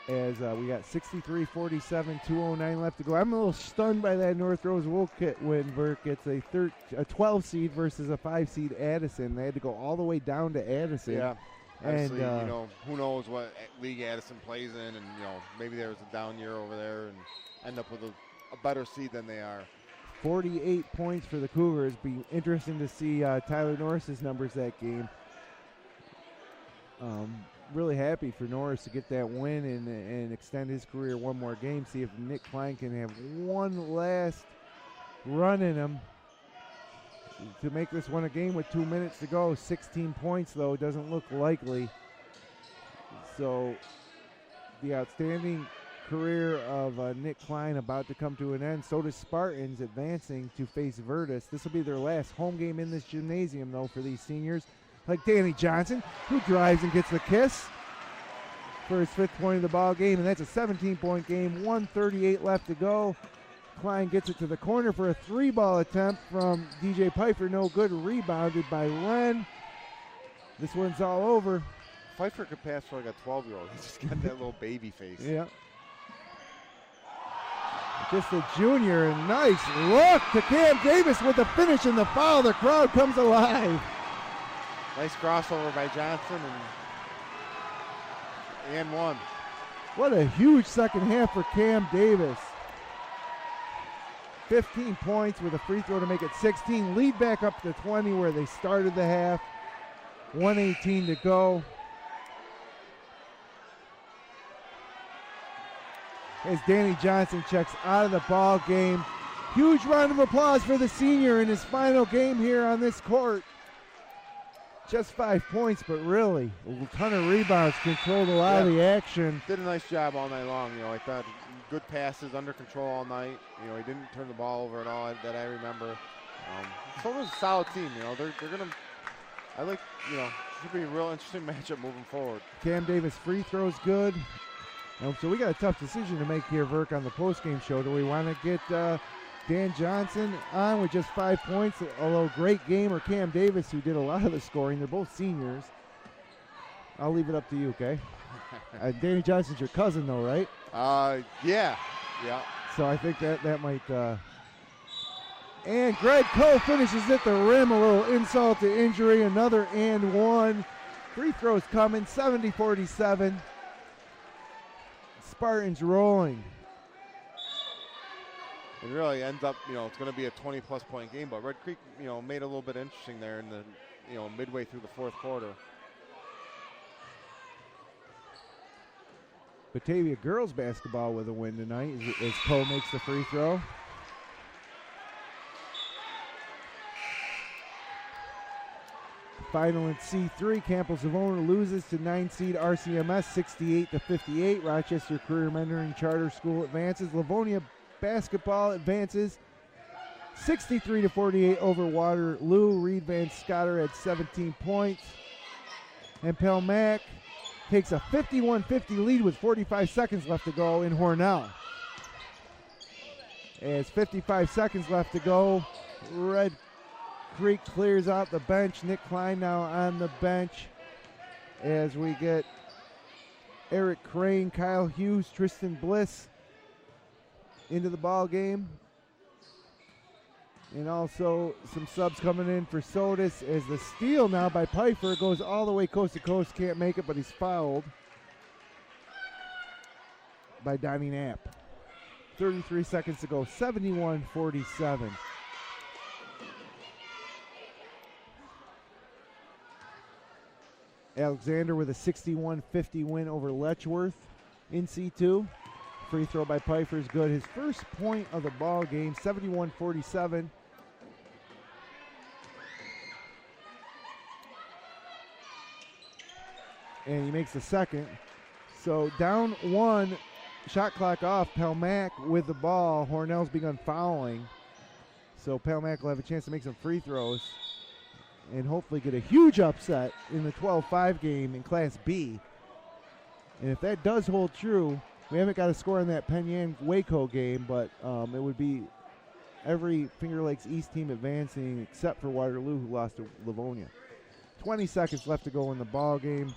As we got 63-47, 2:09 left to go. I'm a little stunned by that North Groves Wolcott win, Verk. It's a 12 seed versus a 5 seed Addison. They had to go all the way down to Addison. Yeah, and who knows what league Addison plays in, and maybe there was a down year over there and end up with a better seed than they are. 48 points for the Cougars. Be interesting to see Tyler Norris's numbers that game. Really happy for Norris to get that win and extend his career one more game. See if Nick Klein can have one last run in him to make this one a game with 2 minutes to go. 16 points, though, doesn't look likely. So the outstanding career of Nick Klein about to come to an end. Sodus Spartans advancing to face Virtus. This will be their last home game in this gymnasium, though, for these seniors. Like Danny Johnson, who drives and gets the kiss for his 5th point of the ball game, and that's a 17-point game. 1:38 left to go. Klein gets it to the corner for a 3-ball attempt from DJ Pfeiffer. No good. Rebounded by Len. This one's all over. Pfeiffer could pass for like a 12-year-old. He's just got that little baby face. Yeah. Just a junior, and nice look to Cam Davis with the finish and the foul. The crowd comes alive. Nice crossover by Johnson and one. What a huge second half for Cam Davis. 15 points with a free throw to make it 16. Lead back up to 20 where they started the half. 1:18 to go. As Danny Johnson checks out of the ball game. Huge round of applause for the senior in his final game here on this court. Just 5 points, but really a ton of rebounds, controlled a lot of the action. Did a nice job all night long. I thought good passes, under control all night. He didn't turn the ball over at all that I remember. So it was a solid team. They're gonna. I like. Should be a real interesting matchup moving forward. Cam Davis free throws good. So we got a tough decision to make here, Verk, on the postgame show. Do we want to get Dan Johnson on with just 5 points, although great game, or Cam Davis, who did a lot of the scoring? They're both seniors. I'll leave it up to you, okay? Danny Johnson's your cousin, though, right? Yeah. So I think that might And Greg Coe finishes at the rim. A little insult to injury. Another and one. Free throws coming. 70-47. Spartans rolling. It really ends up, it's going to be a 20-plus point game. But Red Creek, made a little bit interesting there in the, midway through the fourth quarter. Batavia girls basketball with a win tonight as Coe makes the free throw. Final in C3, Campo Savona loses to 9 seed RCMS 68-58. Rochester Career Mentoring Charter School advances. Livonia basketball advances 63-48 over Waterloo. Reed Van Scotter had 17 points. And Pelmac takes a 51-50 lead with 45 seconds left to go in Hornell. As 55 seconds left to go, Red Creek clears out the bench. Nick Klein now on the bench as we get Eric Crane, Kyle Hughes, Tristan Bliss into the ball game. And also some subs coming in for Sodus as the steal now by Pfeiffer goes all the way coast to coast. Can't make it, but he's fouled by Donnie Knapp. 33 seconds to go, 71-47. Alexander with a 61-50 win over Letchworth in C2. Free throw by Pfeiffer is good. His first point of the ball game, 71-47. And he makes the second. So down one, shot clock off. Pelmac with the ball. Hornell's begun fouling. So Pelmac will have a chance to make some free throws and hopefully get a huge upset in the 12-5 game in Class B. And if that does hold true, we haven't got a score in that Penn-Yan-Waco game, but it would be every Finger Lakes East team advancing except for Waterloo, who lost to Livonia. 20 seconds left to go in the ball game.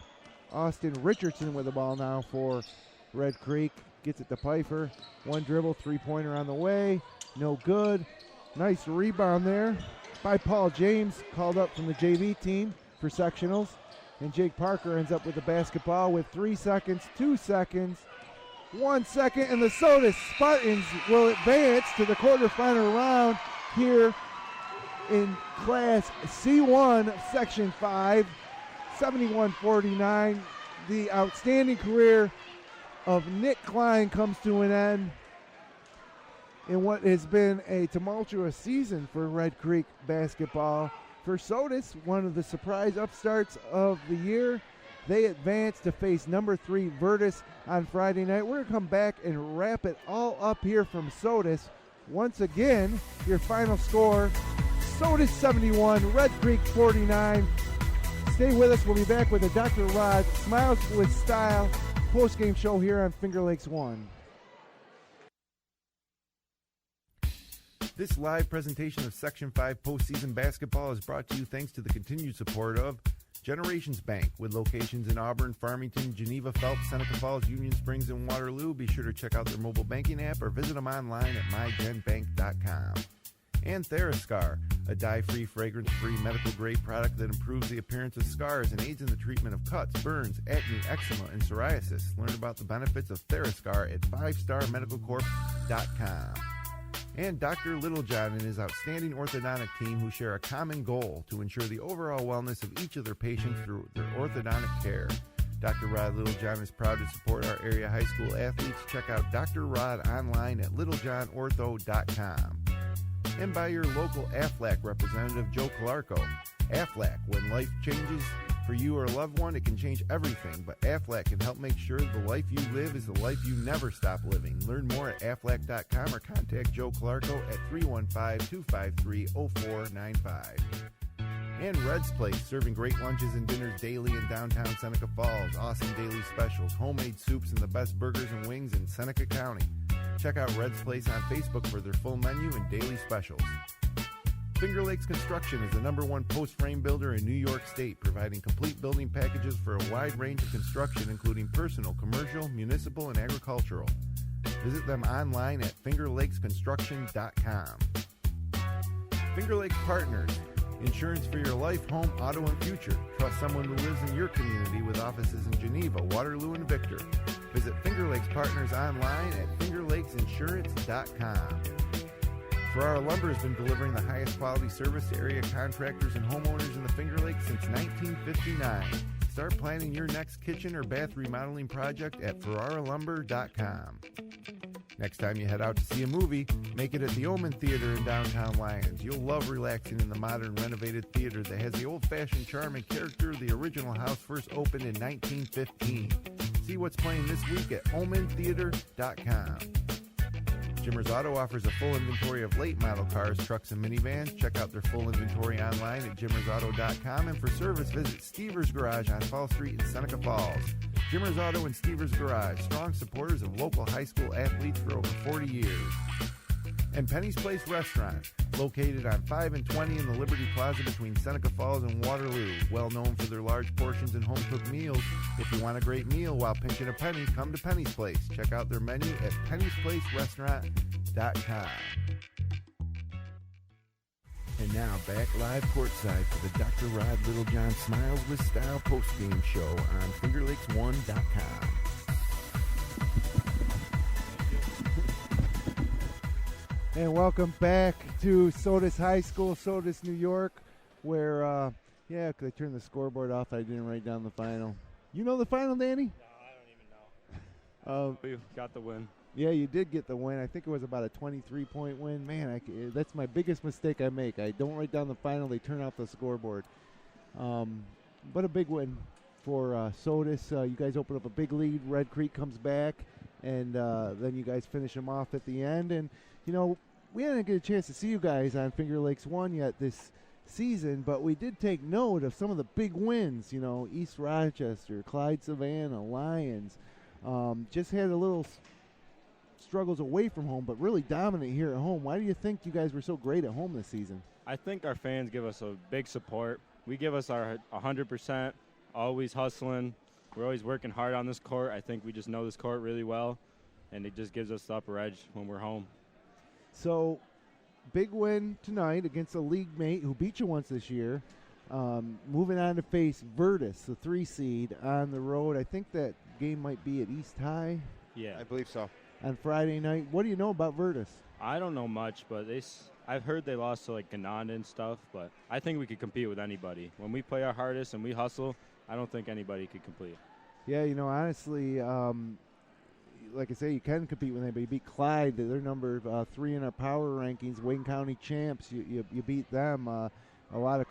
Austin Richardson with the ball now for Red Creek. Gets it to Pfeiffer. One dribble, three-pointer on the way. No good. Nice rebound there by Paul James, called up from the JV team for sectionals. And Jake Parker ends up with the basketball with 3 seconds, 2 seconds, 1 second, and the Sodus Spartans will advance to the quarterfinal round here in Class C1, Section 5, 71-49. The outstanding career of Nick Klein comes to an end in what has been a tumultuous season for Red Creek basketball. For Sodus, one of the surprise upstarts of the year, they advance to face number 3 Virtus on Friday night. We're going to come back and wrap it all up here from Sodus. Once again, your final score, Sodus 71, Red Creek 49. Stay with us. We'll be back with a Dr. Rod Smiles with Style post-game show here on Finger Lakes 1. This live presentation of Section 5 postseason basketball is brought to you thanks to the continued support of Generations Bank, with locations in Auburn, Farmington, Geneva, Phelps, Seneca Falls, Union Springs, and Waterloo. Be sure to check out their mobile banking app or visit them online at mygenbank.com. And Therascar, a dye-free, fragrance-free, medical-grade product that improves the appearance of scars and aids in the treatment of cuts, burns, acne, eczema, and psoriasis. Learn about the benefits of Therascar at 5starmedicalcorp.com. And Dr. Littlejohn and his outstanding orthodontic team, who share a common goal to ensure the overall wellness of each of their patients through their orthodontic care. Dr. Rod Littlejohn is proud to support our area high school athletes. Check out Dr. Rod online at littlejohnortho.com. And by your local Aflac representative, Joe Calarco. Aflac, when life changes for you or a loved one, it can change everything, but Aflac can help make sure the life you live is the life you never stop living. Learn more at aflac.com or contact Joe Calarco at 315-253-0495. And Red's Place, serving great lunches and dinners daily in downtown Seneca Falls. Awesome daily specials, homemade soups, and the best burgers and wings in Seneca County. Check out Red's Place on Facebook for their full menu and daily specials. Finger Lakes Construction is the #1 post frame builder in New York State, providing complete building packages for a wide range of construction, including personal, commercial, municipal, and agricultural. Visit them online at fingerlakesconstruction.com. Finger Lakes Partners. Insurance for your life, home, auto, and future. Trust someone who lives in your community with offices in Geneva, Waterloo, and Victor. Visit Finger Lakes Partners online at fingerlakesinsurance.com. Ferrara Lumber has been delivering the highest quality service to area contractors and homeowners in the Finger Lakes since 1959. Start planning your next kitchen or bath remodeling project at ferraralumber.com. Next time you head out to see a movie, make it at the Omen Theater in downtown Lyons. You'll love relaxing in the modern renovated theater that has the old-fashioned charm and character the original house first opened in 1915. See what's playing this week at omentheater.com. Jimmer's Auto offers a full inventory of late model cars, trucks, and minivans. Check out their full inventory online at jimmersauto.com. And for service, visit Stever's Garage on Fall Street in Seneca Falls. Jimmer's Auto and Stever's Garage, strong supporters of local high school athletes for over 40 years. And Penny's Place Restaurant, located on 5 and 20 in the Liberty Plaza between Seneca Falls and Waterloo. Well known for their large portions and home-cooked meals. If you want a great meal while pinching a penny, come to Penny's Place. Check out their menu at pennysplacerestaurant.com. And now back live courtside for the Dr. Rod Littlejohn Smiles with Style postgame show on FingerLakes1.com. And welcome back to Sodus High School, Sodus, New York, where, I turned the scoreboard off. I didn't write down the final. You know the final, Danny? No, I don't even know. We got the win. Yeah, you did get the win. I think it was about a 23-point win. Man, that's my biggest mistake I make. I don't write down the final. They turn off the scoreboard. But a big win for Sodus. You guys open up a big lead. Red Creek comes back, and then you guys finish them off at the end. And, you know, we didn't get a chance to see you guys on Finger Lakes 1 yet this season, but we did take note of some of the big wins. You know, East Rochester, Clyde Savannah, Lions. Just had a little struggles away from home, but really dominant here at home. Why do you think you guys were so great at home this season? I think our fans give us a big support. We give us our 100%, always hustling. We're always working hard on this court. I think we just know this court really well, and it just gives us the upper edge when we're home. So, big win tonight against a league mate who beat you once this year. Moving on to face Virtus, the 3 seed, on the road. I think that game might be at East High. Yeah, I believe so. On Friday night. What do you know about Virtus? I don't know much, but I've heard they lost to, like, Gananda and stuff, but I think we could compete with anybody. When we play our hardest and we hustle, I don't think anybody could compete. Yeah, you know, honestly, like I say, you can compete with anybody. You beat Clyde. They're number 3 in our power rankings. Wayne County champs. You beat them. A lot of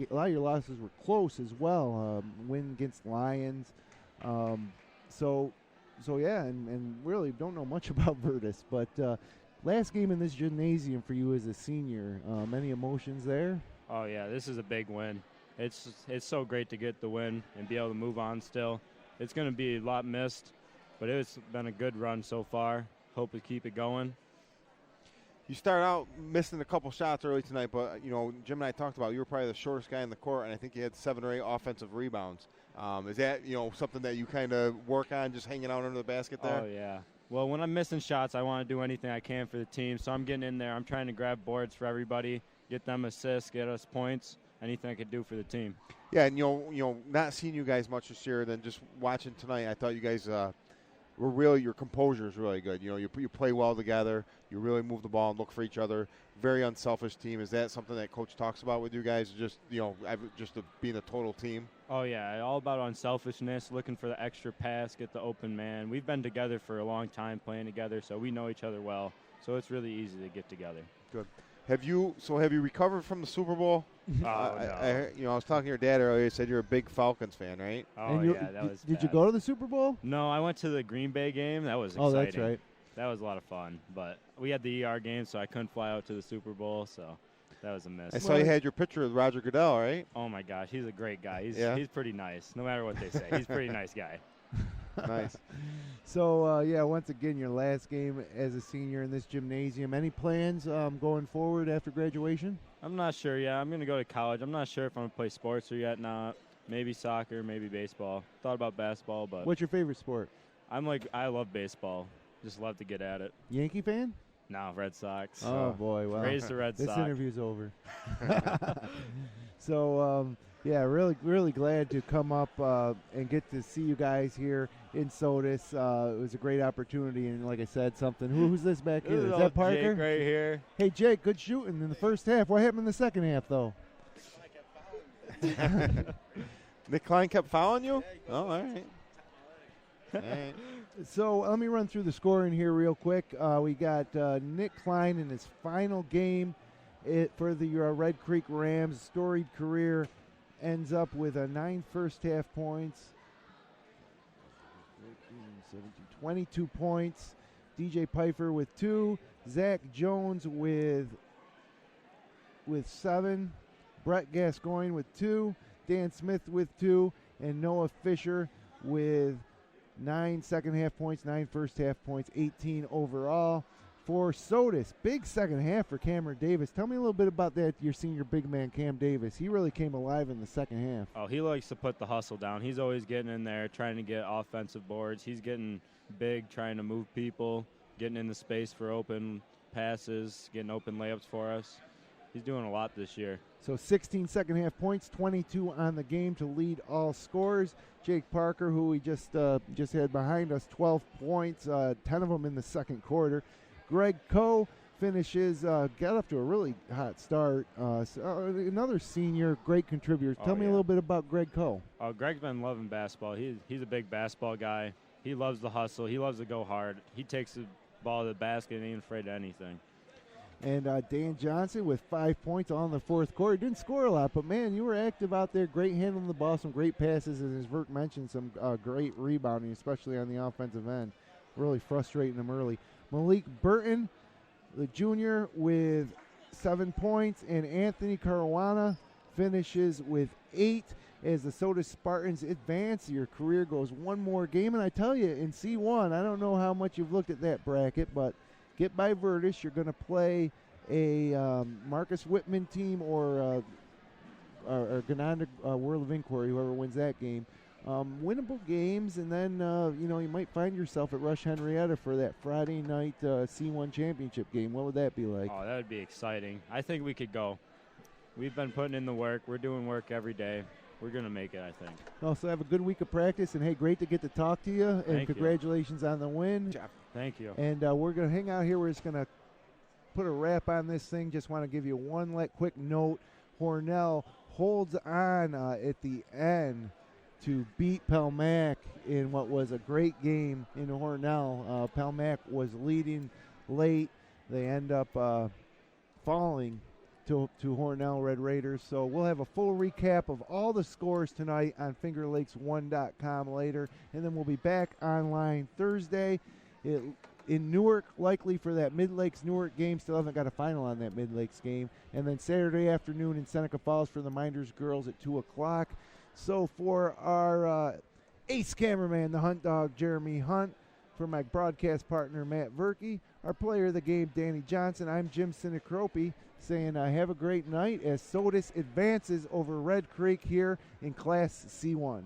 your losses were close as well. Win against Lions. So yeah, and really don't know much about Virtus. But last game in this gymnasium for you as a senior. Any emotions there? Oh yeah, this is a big win. It's so great to get the win and be able to move on still. It's going to be a lot missed, but it's been a good run so far. Hope we keep it going. You started out missing a couple shots early tonight, but, you know, Jim and I talked about you were probably the shortest guy in the court, and I think you had 7 or 8 offensive rebounds. Is that, you know, something that you kind of work on, just hanging out under the basket there? Oh, yeah. Well, when I'm missing shots, I want to do anything I can for the team, so I'm getting in there. I'm trying to grab boards for everybody, get them assists, get us points, anything I could do for the team. Yeah, and, you know, not seeing you guys much this year, then just watching tonight, I thought you guys were really, your composure is really good. You know, you play well together. You really move the ball and look for each other. Very unselfish team. Is that something that Coach talks about with you guys? Just, you know, being a total team? Oh, yeah, all about unselfishness, looking for the extra pass, get the open man. We've been together for a long time playing together, so we know each other well. So it's really easy to get together. Good. Have you recovered from the Super Bowl? No. I was talking to your dad earlier. He said you're a big Falcons fan, right? Oh, yeah, that was Did bad. you go to the Super Bowl? No, I went to the Green Bay game. That was exciting. Oh, that's right. That was a lot of fun. But we had the ER game, so I couldn't fly out to the Super Bowl, so that was a miss. I saw you had your picture with Roger Goodell, right? Oh, my gosh. He's a great guy. He's pretty nice, no matter what they say. He's a pretty nice guy. Nice. So, once again, your last game as a senior in this gymnasium. Any plans going forward after graduation? I'm not sure yet. I'm going to go to college. I'm not sure if I'm going to play sports or yet not. Maybe soccer, maybe baseball. Thought about basketball, but What's your favorite sport? I love baseball. Just love to get at it. Yankee fan? No, Red Sox. Oh, boy. Well, raise the Red this Sox. This interview's over. So, yeah, really, really glad to come up and get to see you guys here in Sodus. It was a great opportunity, and like I said, something. Who's this back here? Is that Parker? Jake right here. Hey, Jake, good shooting in the first half. What happened in the second half, though? Nick Klein kept fouling you? Oh, all right. All right. So let me run through the scoring here real quick. We got Nick Klein in his final game for the Red Creek Rams. Storied career ends up with 9 first-half points, 22 points. DJ Pfeiffer with 2. Zach Jones with 7. Brett Gascoigne with 2. Dan Smith with 2. And Noah Fisher with 9 second-half points, 9 first-half points, 18 overall. For Sodus, big second half for Cameron Davis. Tell me a little bit about that, your senior big man, Cam Davis. He really came alive in the second half. Oh, he likes to put the hustle down. He's always getting in there, trying to get offensive boards. He's getting big, trying to move people, getting in the space for open passes, getting open layups for us. He's doing a lot this year. So 16 second-half points, 22 on the game to lead all scorers. Jake Parker, who we just had behind us, 12 points, 10 of them in the second quarter. Greg Coe finishes, got off to a really hot start. Another senior, great contributor. Tell me a little bit about Greg Coe. Greg's been loving basketball. He's a big basketball guy. He loves the hustle. He loves to go hard. He takes the ball to the basket and ain't afraid of anything. And Dan Johnson with 5 points all in the fourth quarter. Didn't score a lot, but, man, you were active out there. Great handling the ball, some great passes, and as Verk mentioned, some great rebounding, especially on the offensive end. Really frustrating them early. Malik Burton, the junior, with 7 points, and Anthony Caruana finishes with 8 as the Sodus Spartans advance. Your career goes one more game, and I tell you, in C1, I don't know how much you've looked at that bracket, but get by Virtus. You're going to play a Marcus Whitman team or Gananda World of Inquiry, whoever wins that game. Winnable games, and then you might find yourself at Rush Henrietta for that Friday night C1 championship game. What would that be like? Oh, that would be exciting. I think we could go. We've been putting in the work. We're doing work every day. We're going to make it, I think. Also, have a good week of practice, and, hey, great to get to talk to you, and Thank congratulations on the win. Thank you. And we're going to hang out here. We're just going to put a wrap on this thing. Just want to give you one quick note. Hornell holds on at the end to beat Pelmac in what was a great game in Hornell. Pelmac was leading late. They end up falling to Hornell Red Raiders. So we'll have a full recap of all the scores tonight on FingerLakes1.com later. And then we'll be back online Thursday in Newark, likely for that Mid-Lakes Newark game. Still haven't got a final on that Mid-Lakes game. And then Saturday afternoon in Seneca Falls for the Minders girls at 2 o'clock. So for our ace cameraman, the Hunt Dog, Jeremy Hunt, for my broadcast partner, Matt Verkey, our player of the game, Danny Johnson, I'm Jim Sinicropi, saying have a great night as Sodus advances over Red Creek here in Class C1.